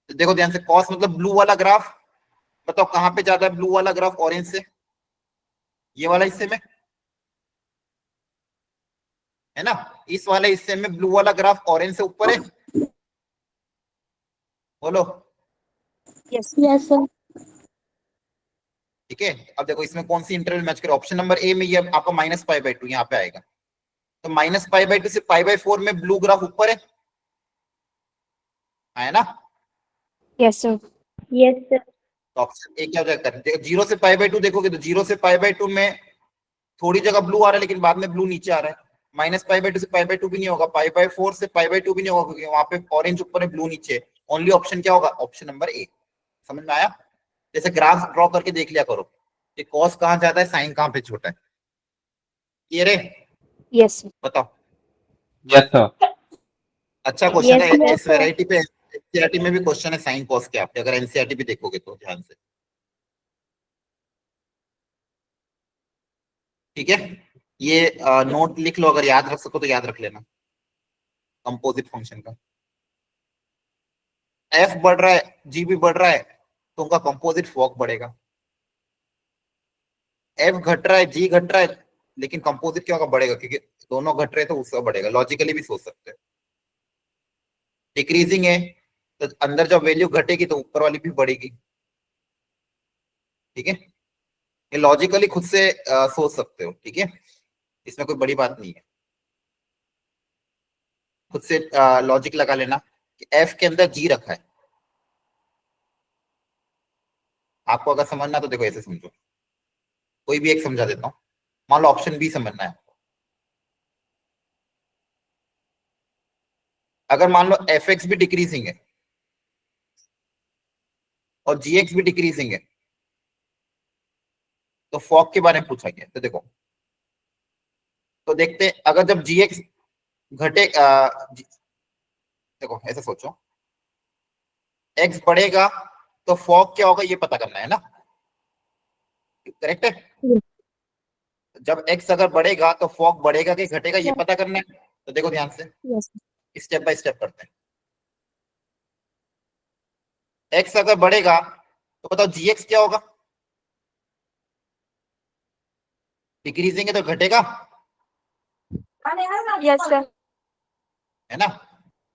तो देखो ध्यान से, कॉस मतलब ब्लू वाला ग्राफ, बताओ कहाँ पे ज्यादा है ब्लू वाला ग्राफ ऑरेंज से, ये वाला हिस्से में, है ना। इस वाले हिस्से में ब्लू वाला ग्राफ ऑरेंज से ऊपर है, बोलो। Yes. Yes, sir. ठीक है। अब देखो इसमें कौन सी इंटरवल मैच करे, ऑप्शन नंबर ए में ये आपका माइनस पाई बाई टू यहाँ पे आएगा, तो माइनस पाई बाई टू से पाई बाई 4 में ब्लू ग्राफ ऊपर है ना। Yes, sir. yes, sir. तो ऑप्शन ए क्या हो जाएगा, देखो 0 से पाई बाई टू देखोगे तो 0 से पाई बाई टू में थोड़ी जगह ब्लू आ रहा है, लेकिन बाद में ब्लू नीचे आ रहा है। माइनस पाई बाई टू से पाई बाई टू भी नहीं होगा, पाई बाई 4 से पाई बाई टू भी नहीं होगा, क्योंकि वहां पे ऑरेंज ऊपर है ब्लू नीचे। ओनली ऑप्शन क्या होगा, ऑप्शन नंबर ए। समझ में आया। जैसे ग्राफ ड्रॉ करके देख लिया करो कि कॉस कहाँ ज्यादा है, साइन कहाँ पे छोटा है। ये रे, Yes, sir. बताओ। Yes, sir. अच्छा क्वेश्चन Yes, है, yes, इस वैरायटी पे एनसीईआरटी में भी क्वेश्चन है साइन कॉस के, आपके अगर एनसीईआरटी भी देखोगे तो ध्यान से, ठीक है। ये नोट लिख लो, अगर याद रख सको तो याद रख लेना, कंपोजिट फंक्शन का। एफ बढ़ रहा है, जी भी बढ़ रहा है, तो उनका कंपोजिट फॉक बढ़ेगा। एफ घट रहा है, जी घट रहा है, लेकिन कंपोजिट क्या होगा, बढ़ेगा, क्योंकि दोनों घट रहे हैं तो उसका बढ़ेगा। लॉजिकली भी सोच सकते हैं। डिक्रीजिंग है तो अंदर जब वैल्यू घटेगी तो ऊपर वाली भी बढ़ेगी, ठीक है। ये लॉजिकली खुद से सोच सकते हो, ठीक है। इसमें कोई बड़ी बात नहीं है, खुद से लॉजिक लगा लेना कि एफ के अंदर जी रखा है। आपको अगर समझना तो देखो ऐसे समझो, कोई भी एक समझा देता हूँ। मान लो ऑप्शन बी समझना है, अगर मान लो एफ एक्स भी डिक्रीजिंग है और जी एक्स भी डिक्रीजिंग है, तो फॉक के बारे में पूछा गया। तो देखो, तो देखते हैं, अगर जब जी एक्स घटे देखो ऐसे सोचो, एक्स बढ़ेगा तो फॉक क्या होगा ये पता करना है ना, करेक्ट है। Yes. जब एक्स अगर बढ़ेगा तो फॉक बढ़ेगा कि घटेगा ये पता करना है। तो देखो ध्यान से, Yes. स्टेप बाय स्टेप करते हैं। एक्स अगर बढ़ेगा तो बताओ जी एक्स क्या होगा, डिक्रीजिंग है तो घटेगा, Yes, sir. है ना।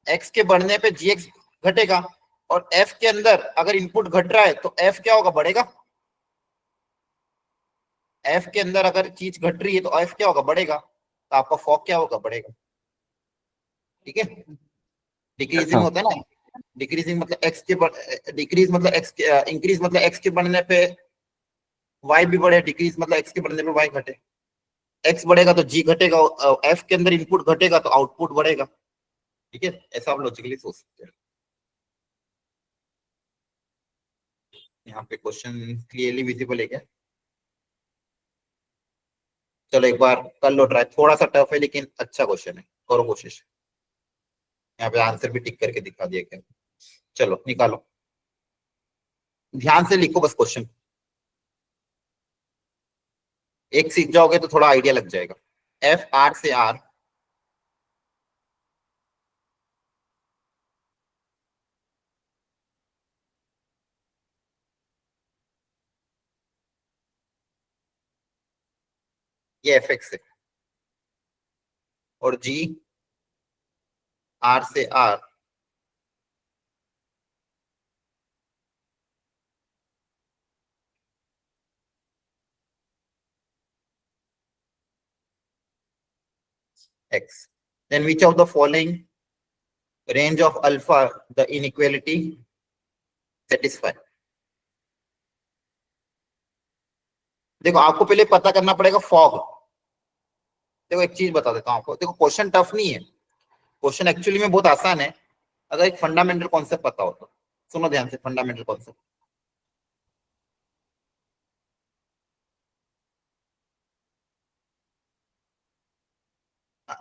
एक्स के बढ़ने पे जी एक्स घटेगा, और एफ के अंदर अगर इनपुट घट रहा है तो एफ क्या होगा, बढ़ेगा। एफ के अंदर अगर चीज घट रही है तो एफ क्या होगा, बढ़ेगा। तो आपका फॉक क्या होगा, बढ़ेगा, ठीक है। डिक्रीजिंग हाँ। होता है ना, डिक्रीजिंग मतलब एक्स के डिक्रीज मतलब एक्स के इंक्रीज मतलब एक्स के बढ़ने पे वाई भी बढ़े, डिक्रीज मतलब एक्स के बढ़ने पे वाई घटे। एक्स बढ़ेगा तो जी घटेगा, एफ के अंदर इनपुट घटेगा तो आउटपुट बढ़ेगा, ठीक है। ऐसा आप लॉजिकली सोच सकते हैं। यहाँ पे क्वेश्चन क्लियरली विजिबल है क्या। चलो एक बार कर लो ट्राई, थोड़ा सा टफ है लेकिन अच्छा क्वेश्चन है, करो कोशिश। यहाँ पे आंसर भी टिक करके दिखा दिया क्या। चलो निकालो, ध्यान से लिखो बस क्वेश्चन, एक सीख जाओगे तो थोड़ा आइडिया लग जाएगा। एफ आर से आर, ये एफ एक्स है, और जी आर से are x, then which of the following range of alpha the inequality satisfy? देखो आपको पहले पता करना पड़ेगा फॉग। देखो एक चीज बता देता हूँ आपको, देखो क्वेश्चन टफ नहीं है, क्वेश्चन एक्चुअली में बहुत आसान है अगर एक फंडामेंटल कॉन्सेप्ट पता हो तो। सुनो ध्यान से फंडामेंटल कॉन्सेप्ट।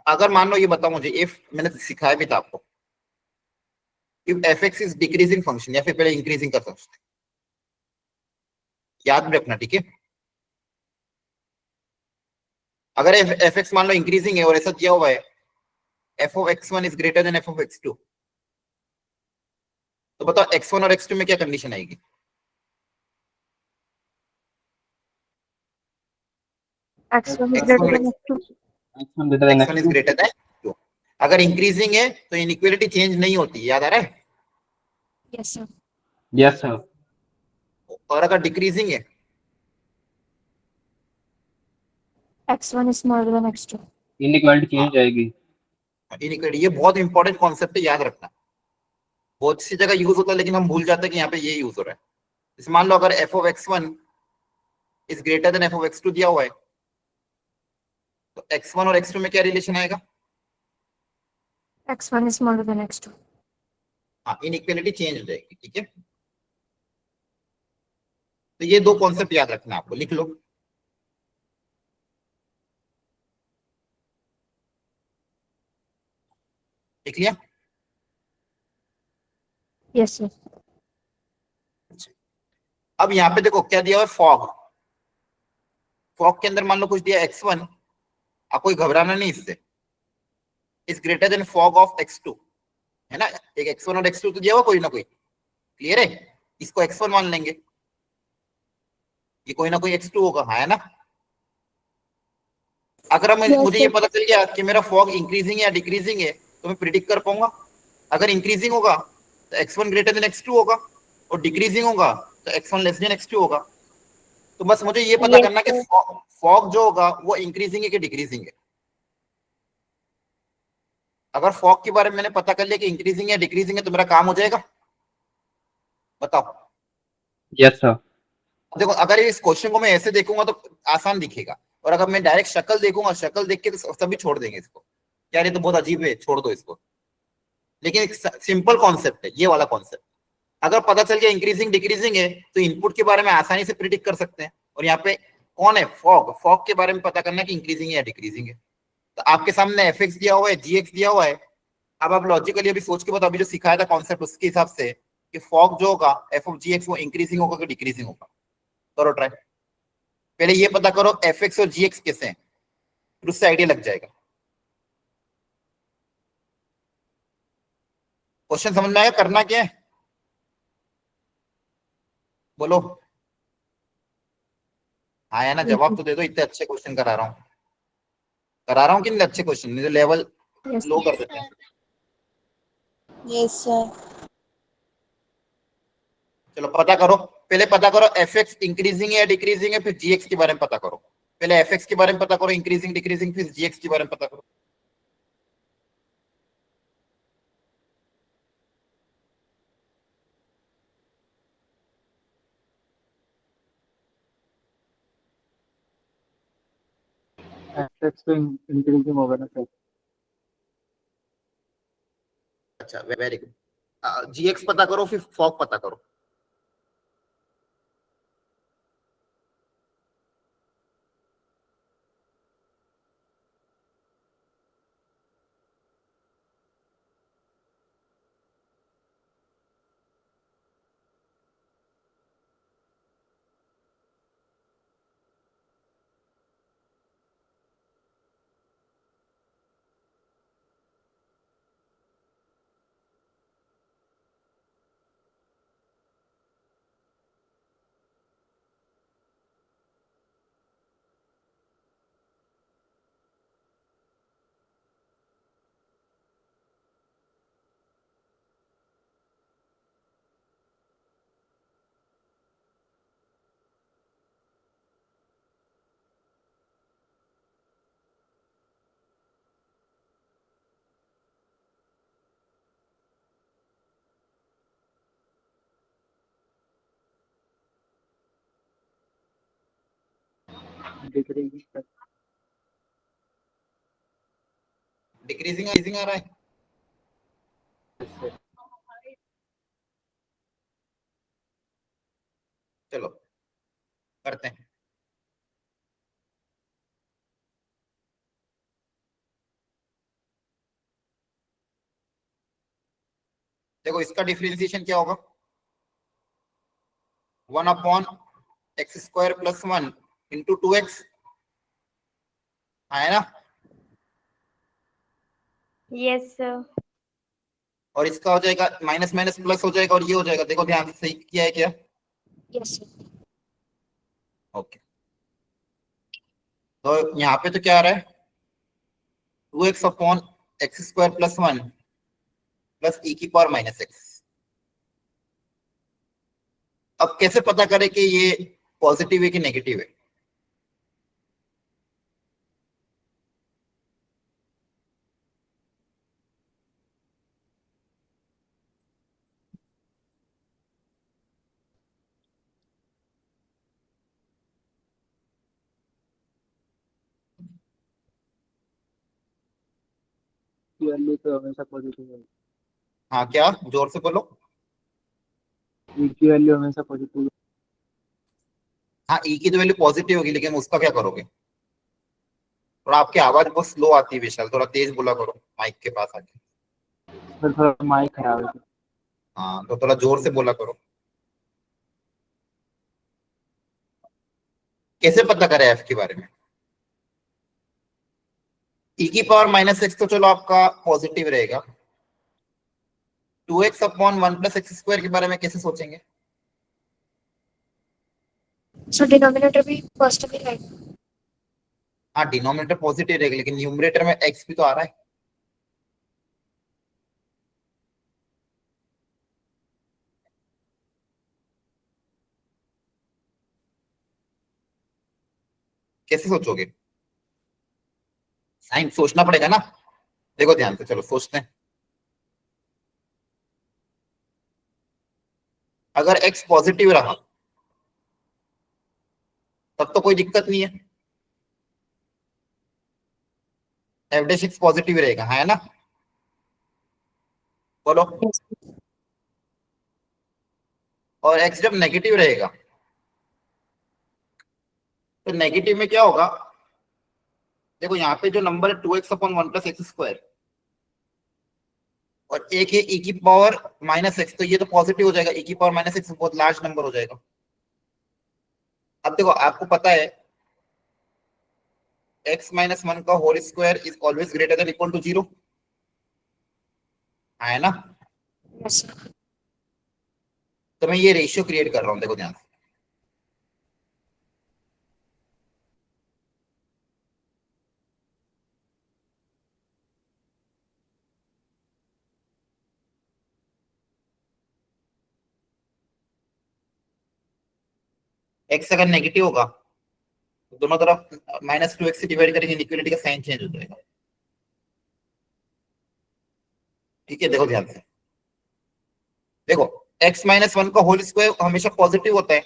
अगर मान लो ये बताओ मुझे, इफ मैंने सिखाया भी था आपको, if F x is decreasing function या फिर पहले इंक्रीजिंग का फंक्शन, याद भी रखना ठीक है। अगर एफ एक्स मान लो इंक्रीजिंग है और ऐसा दिया हुआ है f of x one is greater than f of x two, तो बताओ एक्स वन और एक्स टू में क्या कंडीशन आएगी? X1 is X1 greater और than X2. X1 greater than x one is X2. Greater than two. अगर increasing है तो इनइक्वालिटी चेंज नहीं होती, याद आ रहा है? Yes, sir. Yes, sir. और अगर डिक्रीजिंग है X1 is smaller than X2. Inequality change जाएगी. इनइक्वालिटी, ये बहुत इंपॉर्टेंट कॉन्सेप्ट है, याद रखना। बहुत सी जगह यूज होता है लेकिन हम भूल जाते हैं कि यहाँ पे ये यूज हो रहा है। जैसे मान लो अगर f of x one is greater than f of x two दिया हुआ है, तो एक्स वन और एक्स टू में क्या रिलेशन आएगा? X1 is smaller than X2. हाँ, इनइक्वालिटी चेंज हो जाएगी, ठीक है। तो ये दो कॉन्सेप्ट याद रखना, आपको लिख लो। लिख लिया? Yes, sir. अब यहाँ पे देखो क्या दिया हुआ है, फॉग। फॉग के अंदर मान लो कुछ दिया एक्स वन, आपको घबराना नहीं इससे, is greater than fog of x two, है ना। एक एक्स वन और एक्स टू तो दिया हुआ कोई ना कोई, क्लियर है? इसको एक्स वन मान लेंगे, ये कोई ना कोई एक्स टू होगा, हाँ है ना। अगर मुझे ये पता चल गया कि मेरा फॉग इंक्रीजिंग या डिक्रीजिंग है तो मैं प्रिडिक्ट कर पाऊंगा। अगर इंक्रीजिंग होगा तो x one greater than x two होगा, और डिक्रीजिंग होगा तो x one less than x two होगा। तो बस मुझे ये पता Yes, करना कि sir. फॉग जो होगा वो इंक्रीजिंग है कि डिक्रीजिंग है। अगर फॉग के बारे में मैंने पता कर लिया कि इंक्रीजिंग या डिक्रीजिंग है तो मेरा काम हो जाएगा। बताओ। Yes, sir. देखो अगर इस क्वेश्चन को मैं ऐसे देखूंगा तो आसान दिखेगा, और अगर मैं डायरेक्ट शक्ल देखूंगा, शक्ल देख के तो सभी छोड़ देंगे इसको, यार ये तो बहुत अजीब है, छोड़ दो इसको। लेकिन एक सिंपल कॉन्सेप्ट है ये वाला कॉन्सेप्ट। अगर पता चल गया इंक्रीजिंग डिक्रीजिंग है तो इनपुट के बारे में आसानी से प्रिडिक्ट कर सकते हैं। और यहाँ पे कौन है, फॉग। फॉग के बारे में पता करना कि इंक्रीजिंग है या डिक्रीजिंग है। तो आपके सामने एफ एक्स दिया हुआ है, जी एक्स दिया हुआ है। अब आप लॉजिकली अभी सोच के बताओ, अभी जो सिखाया था कॉन्सेप्ट उसके हिसाब से कि फॉग जो होगा एफ ऑफ जी एक्स वो इंक्रीजिंग होगा कि डिक्रीजिंग होगा। करो ट्राई। पहले ये पता करो एफ एक्स और जी एक्स कैसे हैं, फिर उससे आइडिया लग जाएगा। क्वेश्चन समझ में आया, करना क्या है बोलो। हाँ है ना, जवाब तो दे दो, इतने अच्छे क्वेश्चन करा रहा हूँ कि नहीं अच्छे क्वेश्चन, नहीं तो लेवल Yes, लो sir. कर देते हैं। Yes, sir. चलो पता करो, पहले पता करो एफ एक्स इंक्रीजिंग है या डिक्रीजिंग है, फिर जी एक्स के बारे में पता करो। पहले एफ एक्स के बारे में पता करो इंक्रीजिंग डिक्रीजिंग, फिर जी एक्स के बारे में पता करो। X तो increasing होगा ना sir. अच्छा वेरी गुड। जी एक्स पता करो फिर फॉग पता करो। डिक्रीजिंग आ रहा है। चलो करते हैं। देखो इसका डिफरेंशिएशन क्या होगा, 1/x² + 1 × 2x है ना, Yes, sir. और इसका हो जाएगा माइनस माइनस प्लस हो जाएगा और ये हो जाएगा। देखो ध्यान से सही किया है क्या? Yes, sir. ओके, तो यहाँ पे तो क्या आ रहा है, 2x/x² + 1 + e⁻⁻x। अब कैसे पता करें कि ये पॉजिटिव है कि नेगेटिव है? वैल्यू तो हमेशा पॉजिटिव है। हाँ क्या, जोर से बोलो। ई की वैल्यू हमेशा पॉजिटिव है। हाँ ई की तो वैल्यू पॉजिटिव होगी, लेकिन उसका क्या करोगे? और आपकी आवाज बहुत स्लो आती है विशाल, थोड़ा तेज बोला करो माइक के पास आके। फिर थोड़ा माइक खराब है। हाँ तो थोड़ा जोर से बोला करो। कैसे पता करें एफ के बारे में? e⁻⁻x तो चलो आपका पॉजिटिव रहेगा, 2x/1 + x² के बारे में कैसे सोचेंगे? So denominator भी positive ही रहेगा. हाँ डिनोमिनेटर पॉजिटिव रहेगा, लेकिन न्यूमरेटर में x भी तो आ रहा है। कैसे सोचोगे? साइन सोचना पड़ेगा ना। देखो ध्यान से, चलो सोचते हैं। अगर x पॉजिटिव रहा तब तो कोई दिक्कत नहीं है, f' पॉजिटिव रहेगा है ना, बोलो। Yes. और x जब नेगेटिव रहेगा तो नेगेटिव में क्या होगा? देखो यहाँ पे जो नंबर है 2x/1 + x², और एक है e⁻⁻x, तो ये तो पॉजिटिव हो जाएगा, e⁻⁻x बहुत लार्ज नंबर हो जाएगा। अब देखो आपको पता है x-1 का whole square is always greater than equal to 0 है ना। Yes, sir. तो मैं ये रेशियो क्रिएट कर रहा हूं, देखो ध्यान से। x अगर नेगेटिव होगा तो दोनों तरफ -2x से डिवाइड करेंगे, इक्वलिटी का साइन चेंज हो जाएगा। ठीक है, देखो ध्यान से। देखो x-1 का होल स्क्वायर हमेशा पॉजिटिव होता है,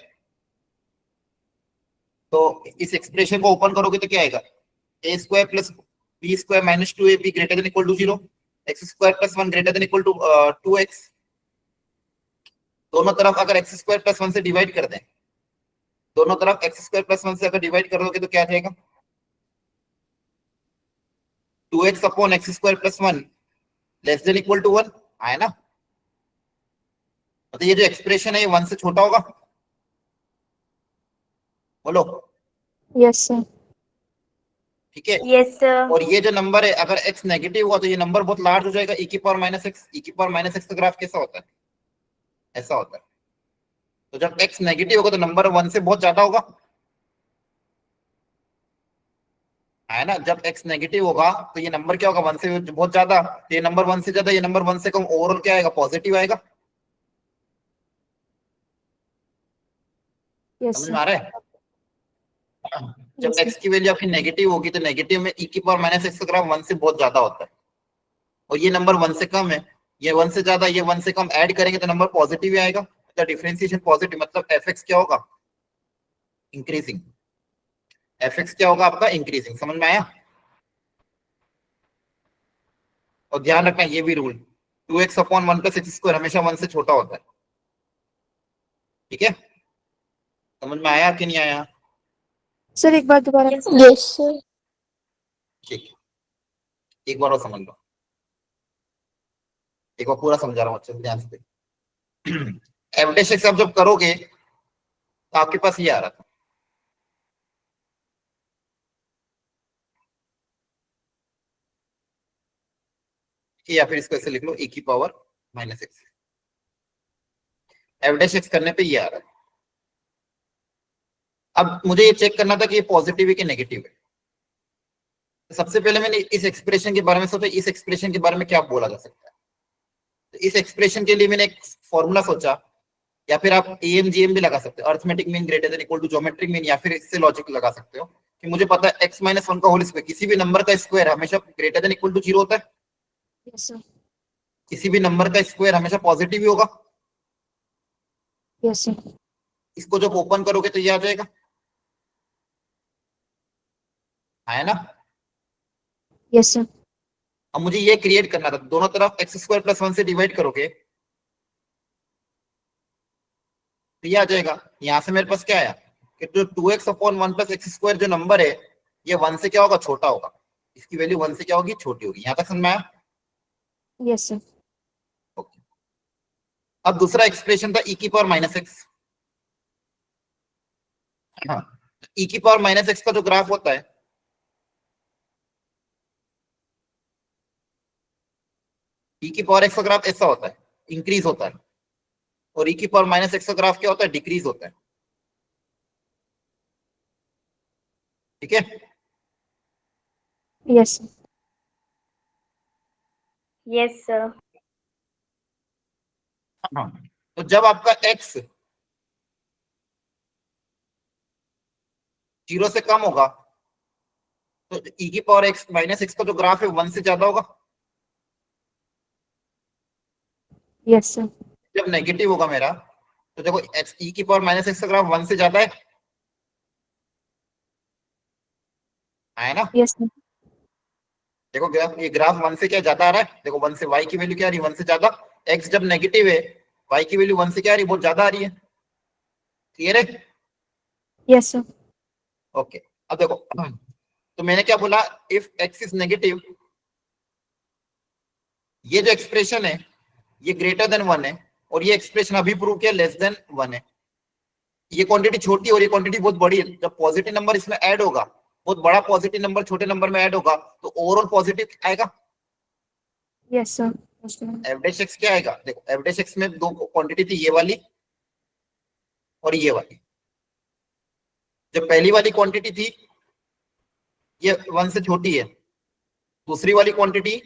तो इस एक्सप्रेशन को ओपन करोगे तो क्या आएगा, a² + b² - 2ab greater than equal to 0, x² + 1 greater than equal to 2x। दोनों तरफ अगर x² + 1 से डिवाइड कर दें, दोनों तरफ x² + 1 से अगर डिवाइड कर दोगे तो क्या आ जाएगा, 2x/x² + 1 less than equal to 1 है ना। तो ये जो एक्सप्रेशन है ये 1 से छोटा होगा, बोलो। Yes, sir. ठीक है, Yes, sir. और ये जो नंबर है अगर x नेगेटिव हुआ तो ये नंबर बहुत लार्ज हो जाएगा, e⁻⁻x। e⁻⁻x का ग्राफ कैसा होता है, ऐसा होता है। तो जब x नेगेटिव होगा तो नंबर 1 से बहुत ज्यादा होगा है ना। जब x नेगेटिव होगा तो ये नंबर क्या होगा, 1 से बहुत ज्यादा, तो ये नंबर 1 से ज्यादा, ये नंबर 1 से कम, ओवरऑल क्या आएगा, पॉजिटिव आएगा। Yes, समझ sir. में आ रहा है? जब Yes, sir. x की वैल्यू आपकी नेगेटिव होगी तो नेगेटिव में e⁻⁻x का ग्राफ 1 से बहुत ज्यादा होता है, और ये नंबर 1 से कम है, ये 1 से ज्यादा, ये 1 से कम, ऐड करेंगे तो नंबर पॉजिटिव ही आएगा। तो डिफरेंशिएशन पॉजिटिव मतलब fx क्या होगा, इंक्रीजिंग। एफ एक्स क्या होगा आपका, इंक्रीजिंग। समझ में आया? और ध्यान रखना ये भी rule, 2x upon 1 plus x square हमेशा 1 से छोटा होता है। ठीक है, समझ में आया कि नहीं आया? सर एक बार दोबारा। Yes, sir. ठीक है, एक बार और समझ लो, एक बार पूरा समझा रहा हूँ अच्छे से, ध्यान से। एफ डैश एक्स आप जब करोगे तो आपके पास ये आ रहा था, या फिर इसको ऐसे लिख लो, e की power minus x. F dash x करने पे ये आ रहा है। अब मुझे ये चेक करना था कि ये पॉजिटिव है कि नेगेटिव है। सबसे पहले मैंने इस एक्सप्रेशन के बारे में सोचा, इस एक्सप्रेशन के बारे में क्या बोला जा सकता है। तो इस एक्सप्रेशन के लिए मैंने एक फॉर्मूला सोचा, या फिर आप एएमजीएम भी लगा सकते हो, arithmetic mean greater than equal to geometric mean, या फिर इससे लॉजिक लगा सकते हो कि मुझे पता है x माइनस 1 का होल स्क्वायर, किसी भी नंबर का स्क्वायर हमेशा ग्रेटर देन इक्वल टू 0 होता है। Yes sir. किसी भी नंबर का स्क्वायर हमेशा पॉजिटिव ही होगा। Yes sir. इसको जब ओपन करोगे तो ये आ जाएगा, है ना? Yes sir. अब मुझे ये क्रिएट करना था, दोनों तरफ एक्स स्क्वायर प्लस 1 से डिवाइड करोगे तो ये आ जाएगा। यहां से मेरे पास क्या आया कि जो 2x upon 1 plus x square जो नंबर है, ये 1 से क्या होगा, छोटा होगा। इसकी वैल्यू 1 से क्या होगी, छोटी होगी। यहां तक समझ में आया? Yes sir. ओके। अब दूसरा एक्सप्रेशन था e की पावर माइनस एक्स। हाँ, e की पावर माइनस एक्स का जो ग्राफ होता है, e की पावर एक्स का ग्राफ ऐसा होता है, इंक्रीज होता है। और e की पावर माइनस एक्स का ग्राफ क्या होता है, डिक्रीज होता है। ठीक है, यस सर। Yes, sir. हाँ। तो जब आपका x 0 से कम होगा तो e की पावर x माइनस एक्स का जो ग्राफ है 1 से ज्यादा होगा। Yes sir. जब नेगेटिव होगा मेरा, तो देखो x e की पावर माइनस एक्स का ग्राफ 1 से ज्यादा है ना? Yes sir. देखो ग्राफ, ये ग्राफ 1 से क्या ज्यादा आ रहा है, देखो 1 से y की वैल्यू क्या आ रही है, 1 से ज्यादा। x जब नेगेटिव है, y की वैल्यू 1 से क्या आ रही है, बहुत ज्यादा आ रही है। क्लियर है? Yes sir. ओके। अब देखो, तो मैंने क्या बोला, इफ x इज नेगेटिव, ये जो एक्सप्रेशन है ये ग्रेटर देन 1 है, और ये एक्सप्रेशन अभी प्रूव किया लेस देन 1 है। ये क्वांटिटी छोटी और ये क्वांटिटी बहुत बड़ी है। जब पॉजिटिव नंबर इसमें ऐड होगा, बहुत बड़ा पॉजिटिव नंबर छोटे नंबर में ऐड होगा, तो ओवरऑल पॉजिटिव आएगा। Yes sir. F dash x क्या आएगा, देखो एफ डैश एक्स में दो क्वांटिटी थी, ये वाली और ये वाली। जब पहली वाली क्वांटिटी थी ये 1 से छोटी है, दूसरी वाली क्वांटिटी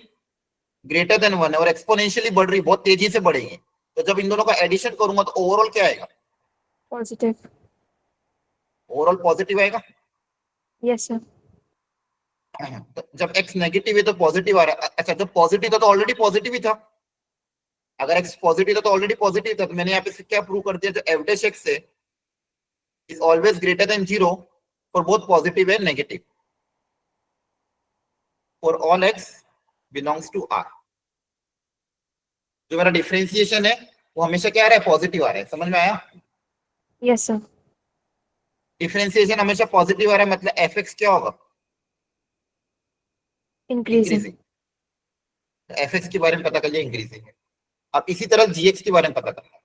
ग्रेटर देन 1 है और एक्सपोनेंशियली बढ़ रही, बहुत तेजी से बढ़ेगी। तो जब इन दोनों का एडिशन करूंगा तो ओवरऑल क्या आएगा, पॉजिटिव। ओवरऑल पॉजिटिव आएगा। Yes sir. तो जब x नेगेटिव है तो पॉजिटिव आ रहा है। अच्छा, जब पॉजिटिव था तो ऑलरेडी पॉजिटिव ही था। अगर x पॉजिटिव था तो ऑलरेडी पॉजिटिव था, तो मैंने यहाँ पे क्या प्रूव कर दिया, जो एफ डैश एक्स है is always greater than 0 for both positive and negative, for all x belongs to R। जो मेरा डिफरेंशिएशन है वो हमेशा क्या आ रहा है, पॉजिटिव आ रहा है। समझ में आया? Yes sir. डिफरेंशिएशन हमेशा पॉजिटिव आ रहा है, मतलब एफ एक्स क्या होगा, इंक्रीजिंग। इंक्रीजिंग। एफ एक्स के बारे में पता कर लिया, इंक्रीजिंग है। अब इसी तरह जी एक्स के बारे में पता करना है,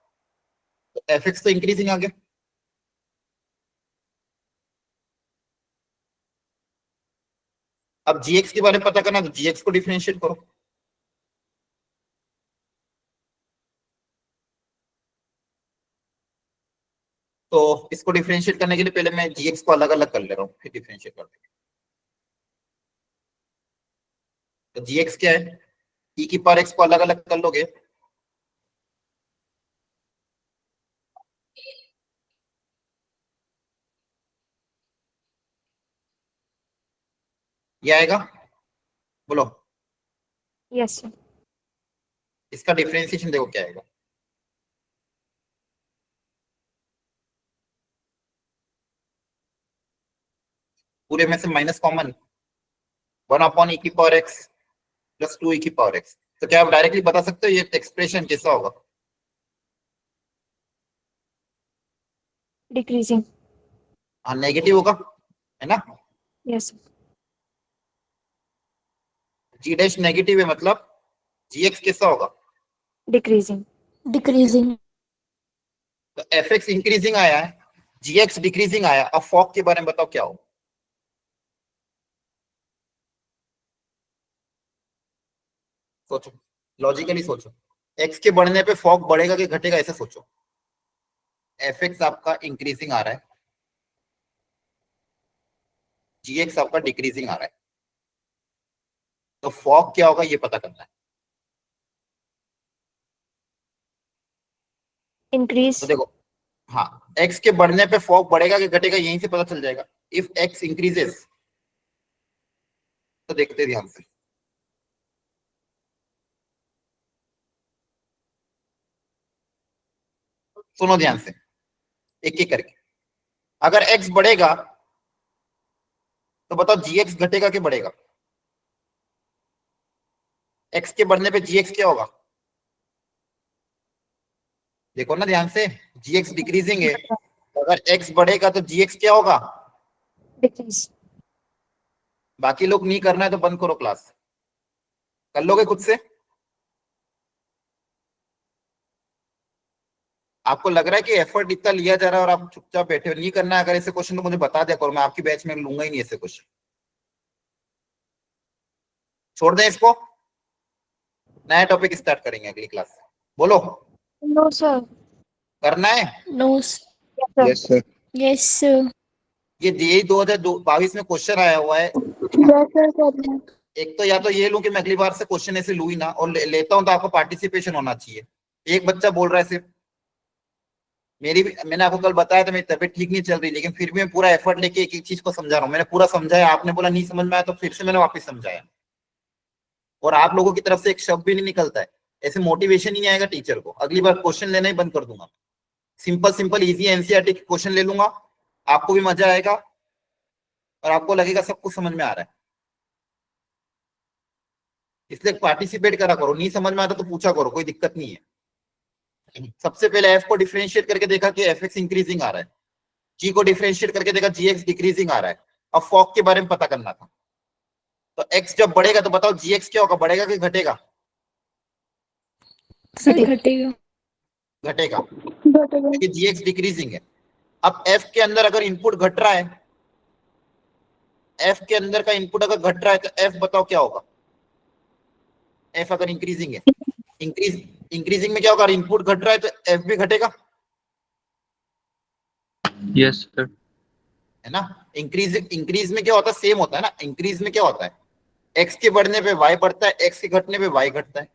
तो एफ एक्स तो इंक्रीजिंग आ गया। अब जी एक्स के बारे में पता करना, तो जी एक्स को डिफरेंशिएट करो। तो इसको डिफरेंशिएट करने के लिए पहले मैं जी एक्स को अलग अलग कर ले रहा हूँ, फिर डिफरेंशिएट कर देंगे। तो जी एक्स क्या है, ई की पावर एक्स को अलग अलग कर लोगे ये आएगा, बोलो। Yes sir. इसका डिफरेंशिएशन देखो क्या आएगा, पूरे में से minus common 1/e⁻x plus 2e⁻x। तो क्या आप डायरेक्टली बता सकते हो ये एक्सप्रेशन कैसा होगा? Decreasing. हाँ नेगेटिव होगा, है ना? Yes, sir. जी डैश नेगेटिव है मतलब gx कैसा होगा? Decreasing. Decreasing. तो fx इंक्रीजिंग आया है, gx डिक्रीजिंग आया। अब फॉग के बारे में बताओ क्या हो? सोचो, लॉजिकली सोचो। x के बढ़ने पे फॉग बढ़ेगा कि घटेगा, ऐसे सोचो। fx आपका इंक्रीजिंग आ रहा है, gx आपका डिक्रीजिंग आ रहा है, तो फॉग क्या होगा ये पता करना है। Increase. तो देखो, हाँ x के बढ़ने पे फॉग बढ़ेगा कि घटेगा यहीं से पता चल जाएगा। इफ x इंक्रीजेस, तो देखते ध्यान से, सुनो ध्यान से एक एक करके। अगर x बढ़ेगा तो बताओ gx घटेगा कि बढ़ेगा? x के बढ़ने पे gx क्या होगा? देखो ना ध्यान से, gx डिक्रीजिंग है, अगर x बढ़ेगा तो gx क्या होगा? Decrease. बाकी लोग नहीं करना है तो बंद करो क्लास, कर लोगे खुद से? आपको लग रहा है कि एफर्ट इतना लिया जा रहा है और आप चुपचाप बैठे हो? नहीं करना है अगर ऐसे क्वेश्चन तो मुझे बता दिया करो, मैं आपकी बैच में लूंगा ही नहीं ऐसे क्वेश्चन। छोड़ दें इसको, नया टॉपिक स्टार्ट करेंगे अगली क्लास से। बोलो, No, sir. करना है? No, sir. Yes, sir. Yes, sir. Yes, sir. ये जेई 2022 में क्वेश्चन आया हुआ है। Yes, sir. करना। एक तो या तो ये लूं कि मैं अगली बार से क्वेश्चन ऐसे लूं ही ना, और लेता हूं तो आपको पार्टिसिपेशन होना चाहिए। एक बच्चा बोल रहा है सिर्फ, मैंने आपको कल बताया था मेरी तबीयत ठीक नहीं चल रही, लेकिन फिर भी मैं पूरा एफर्ट लेके एक एक चीज को समझा रहा हूँ। मैंने पूरा समझाया, आपने बोला नहीं समझ में आया तो फिर से मैंने वापस समझाया, और आप लोगों की तरफ से एक शब्द भी नहीं निकलता है। ऐसे मोटिवेशन ही नहीं आएगा टीचर को। अगली बार क्वेश्चन लेना ही बंद कर दूंगा। सिंपल सिंपल इजी एनसीईआरटी के क्वेश्चन ले लूंगा, आपको भी मजा आएगा और आपको लगेगा सब कुछ समझ में आ रहा है। इसलिए पार्टिसिपेट करा करो, नहीं समझ में आता तो पूछा करो, कोई दिक्कत नहीं है। सबसे पहले एफ को डिफरेंशिएट करके देखा कि एफ एक्स इंक्रीजिंग आ रहा है, जी को डिफरेंशिएट करके देखा जी एक्स डिक्रीजिंग आ रहा है। अब फॉग के बारे में पता करना था। तो एक्स जब बढ़ेगा तो बताओ जी एक्स क्या होगा, बढ़ेगा कि घटेगा? सर घटेगा। घटेगा, घटेगा। क्योंकि जी एक्स डिक्रीजिंग है। अब एफ के अंदर अगर इनपुट घट रहा है, एफ के अंदर का इनपुट अगर घट रहा है तो एफ बताओ क्या होगा? एफ अगर इंक्रीजिंग है, इंक्रीजिंग में क्या होगा? इनपुट घट रहा है तो एफ भी घटेगा, Yes, sir. है ना? इंक्रीज में क्या होता है? सेम होता है ना। इंक्रीज में क्या होता है? एक्स के बढ़ने पे वाई बढ़ता है, एक्स के घटने पे वाई घटता है।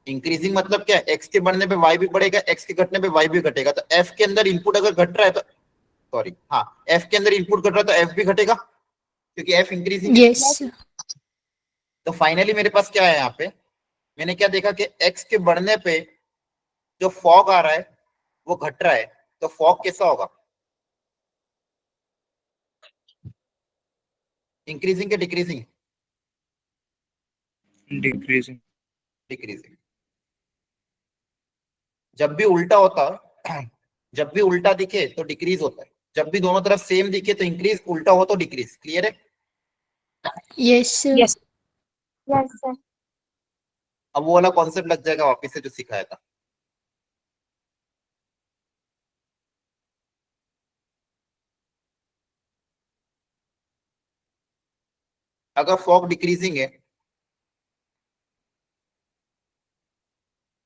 इंक्रीजिंग मतलब क्या है? एक्स के बढ़ने पे वाई भी बढ़ेगा, एक्स के घटने पे वाई भी घटेगा। तो एफ के अंदर इनपुट अगर घट रहा है तो, सॉरी हाँ, एफ के अंदर इनपुट घट रहा है तो एफ भी घटेगा, क्योंकि एफ इंक्रीजिंग है। यस। तो फाइनली मेरे पास क्या है यहाँ पे, मैंने क्या देखा कि एक्स के बढ़ने पे जो फॉग आ रहा है वो घट रहा है, तो फॉग कैसा होगा? इंक्रीजिंग के डिक्रीजिंग? Decreasing. डिक्रीजिंग। जब भी उल्टा होता जब भी उल्टा दिखे तो डिक्रीज होता है, जब भी दोनों तरफ सेम दिखे तो इंक्रीज, उल्टा हो तो डिक्रीज। क्लियर है? Yes sir. Yes. Yes, sir. अब वो वाला कॉन्सेप्ट लग जाएगा वापस से जो सिखाया था। अगर फॉग डिक्रीजिंग है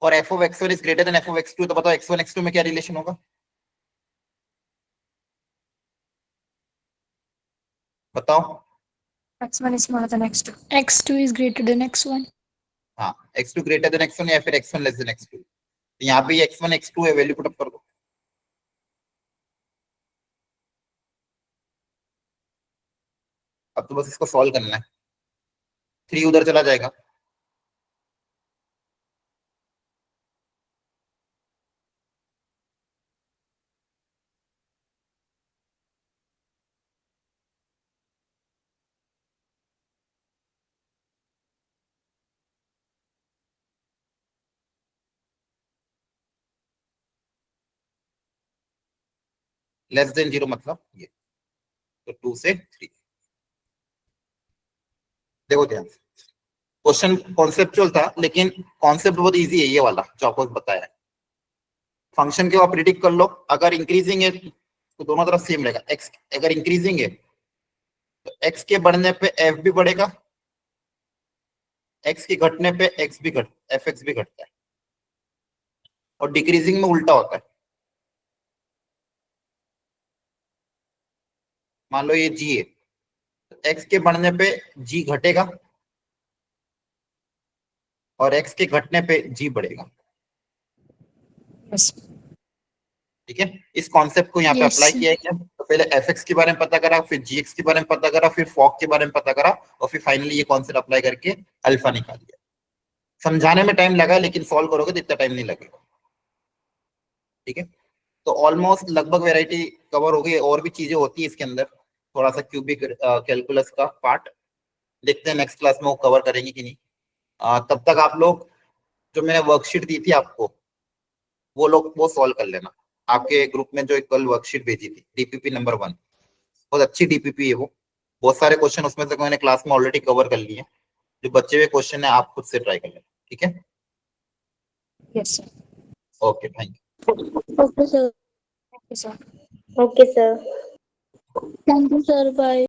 और f of x one is greater than f of x two, तो बताओ एक्स वन एक्स टू में क्या रिलेशन होगा? बताओ। X1 is smaller than X2. x2 is greater than x1. हाँ, x two greater than x one या फिर x one less than x two. यहाँ पे एक्स वन एक्स टू है, वैल्यू पुटअप कर दो। अब तो बस इसको सॉल्व करना है, 3 उधर चला जाएगा, लेस देन 0 मतलब ये, तो 2 से 3। देखो ध्यान से, क्वेश्चन कॉन्सेप्चुअल था लेकिन कॉन्सेप्ट बहुत इजी है, ये वाला जो आपको बताया है। फंक्शन के आप प्रिडिक्ट कर लो, अगर इंक्रीजिंग है तो दोनों तरफ सेम रहेगा। एक्स अगर इंक्रीजिंग है तो एक्स के बढ़ने पे एफ भी बढ़ेगा, एक्स के घटने पे एक्स भी एफ एक्स भी घटता है, और डिक्रीजिंग में उल्टा होता है। मान लो ये जी है, एक्स के बढ़ने पे जी घटेगा और एक्स के घटने पे जी बढ़ेगा। Yes. ठीक है, इस कॉन्सेप्ट को यहाँ पे Yes, अप्लाई sir. किया है क्या? तो पहले एफ एक्स के बारे में पता करा, फिर जी एक्स के बारे में पता करा, फिर फॉक के बारे में पता करा, और फिर फाइनली ये कॉन्सेप्ट अप्लाई करके अल्फा निकाल दिया। समझाने में टाइम लगा लेकिन सॉल्व करोगे तो इतना टाइम नहीं लगेगा। ठीक है, तो ऑलमोस्ट लगभग वैरायटी कवर हो गई। और भी चीजें होती है इसके अंदर, थोड़ा सा क्यूबिक कैलकुलस का पार्ट, देखते हैं नेक्स्ट क्लास में वो कवर करेंगे कि नहीं। तब तक आप लोग जो मैंने वर्कशीट दी थी आपको, वो लोग वो सॉल्व कर लेना। आपके ग्रुप में जो एक कल वर्कशीट भेजी थी डीपीपी नंबर 1, बहुत अच्छी डीपीपी है वो, बहुत सारे क्वेश्चन उसमें से मैंने क्लास में ऑलरेडी कवर कर लिए हैं। जो बचे हुए क्वेश्चन है आप खुद से ट्राई कर लेना। ठीक है, Yes, sir. Okay, thank you. Okay, sir. Okay, sir. Okay, sir. Thank you, sir. Bye.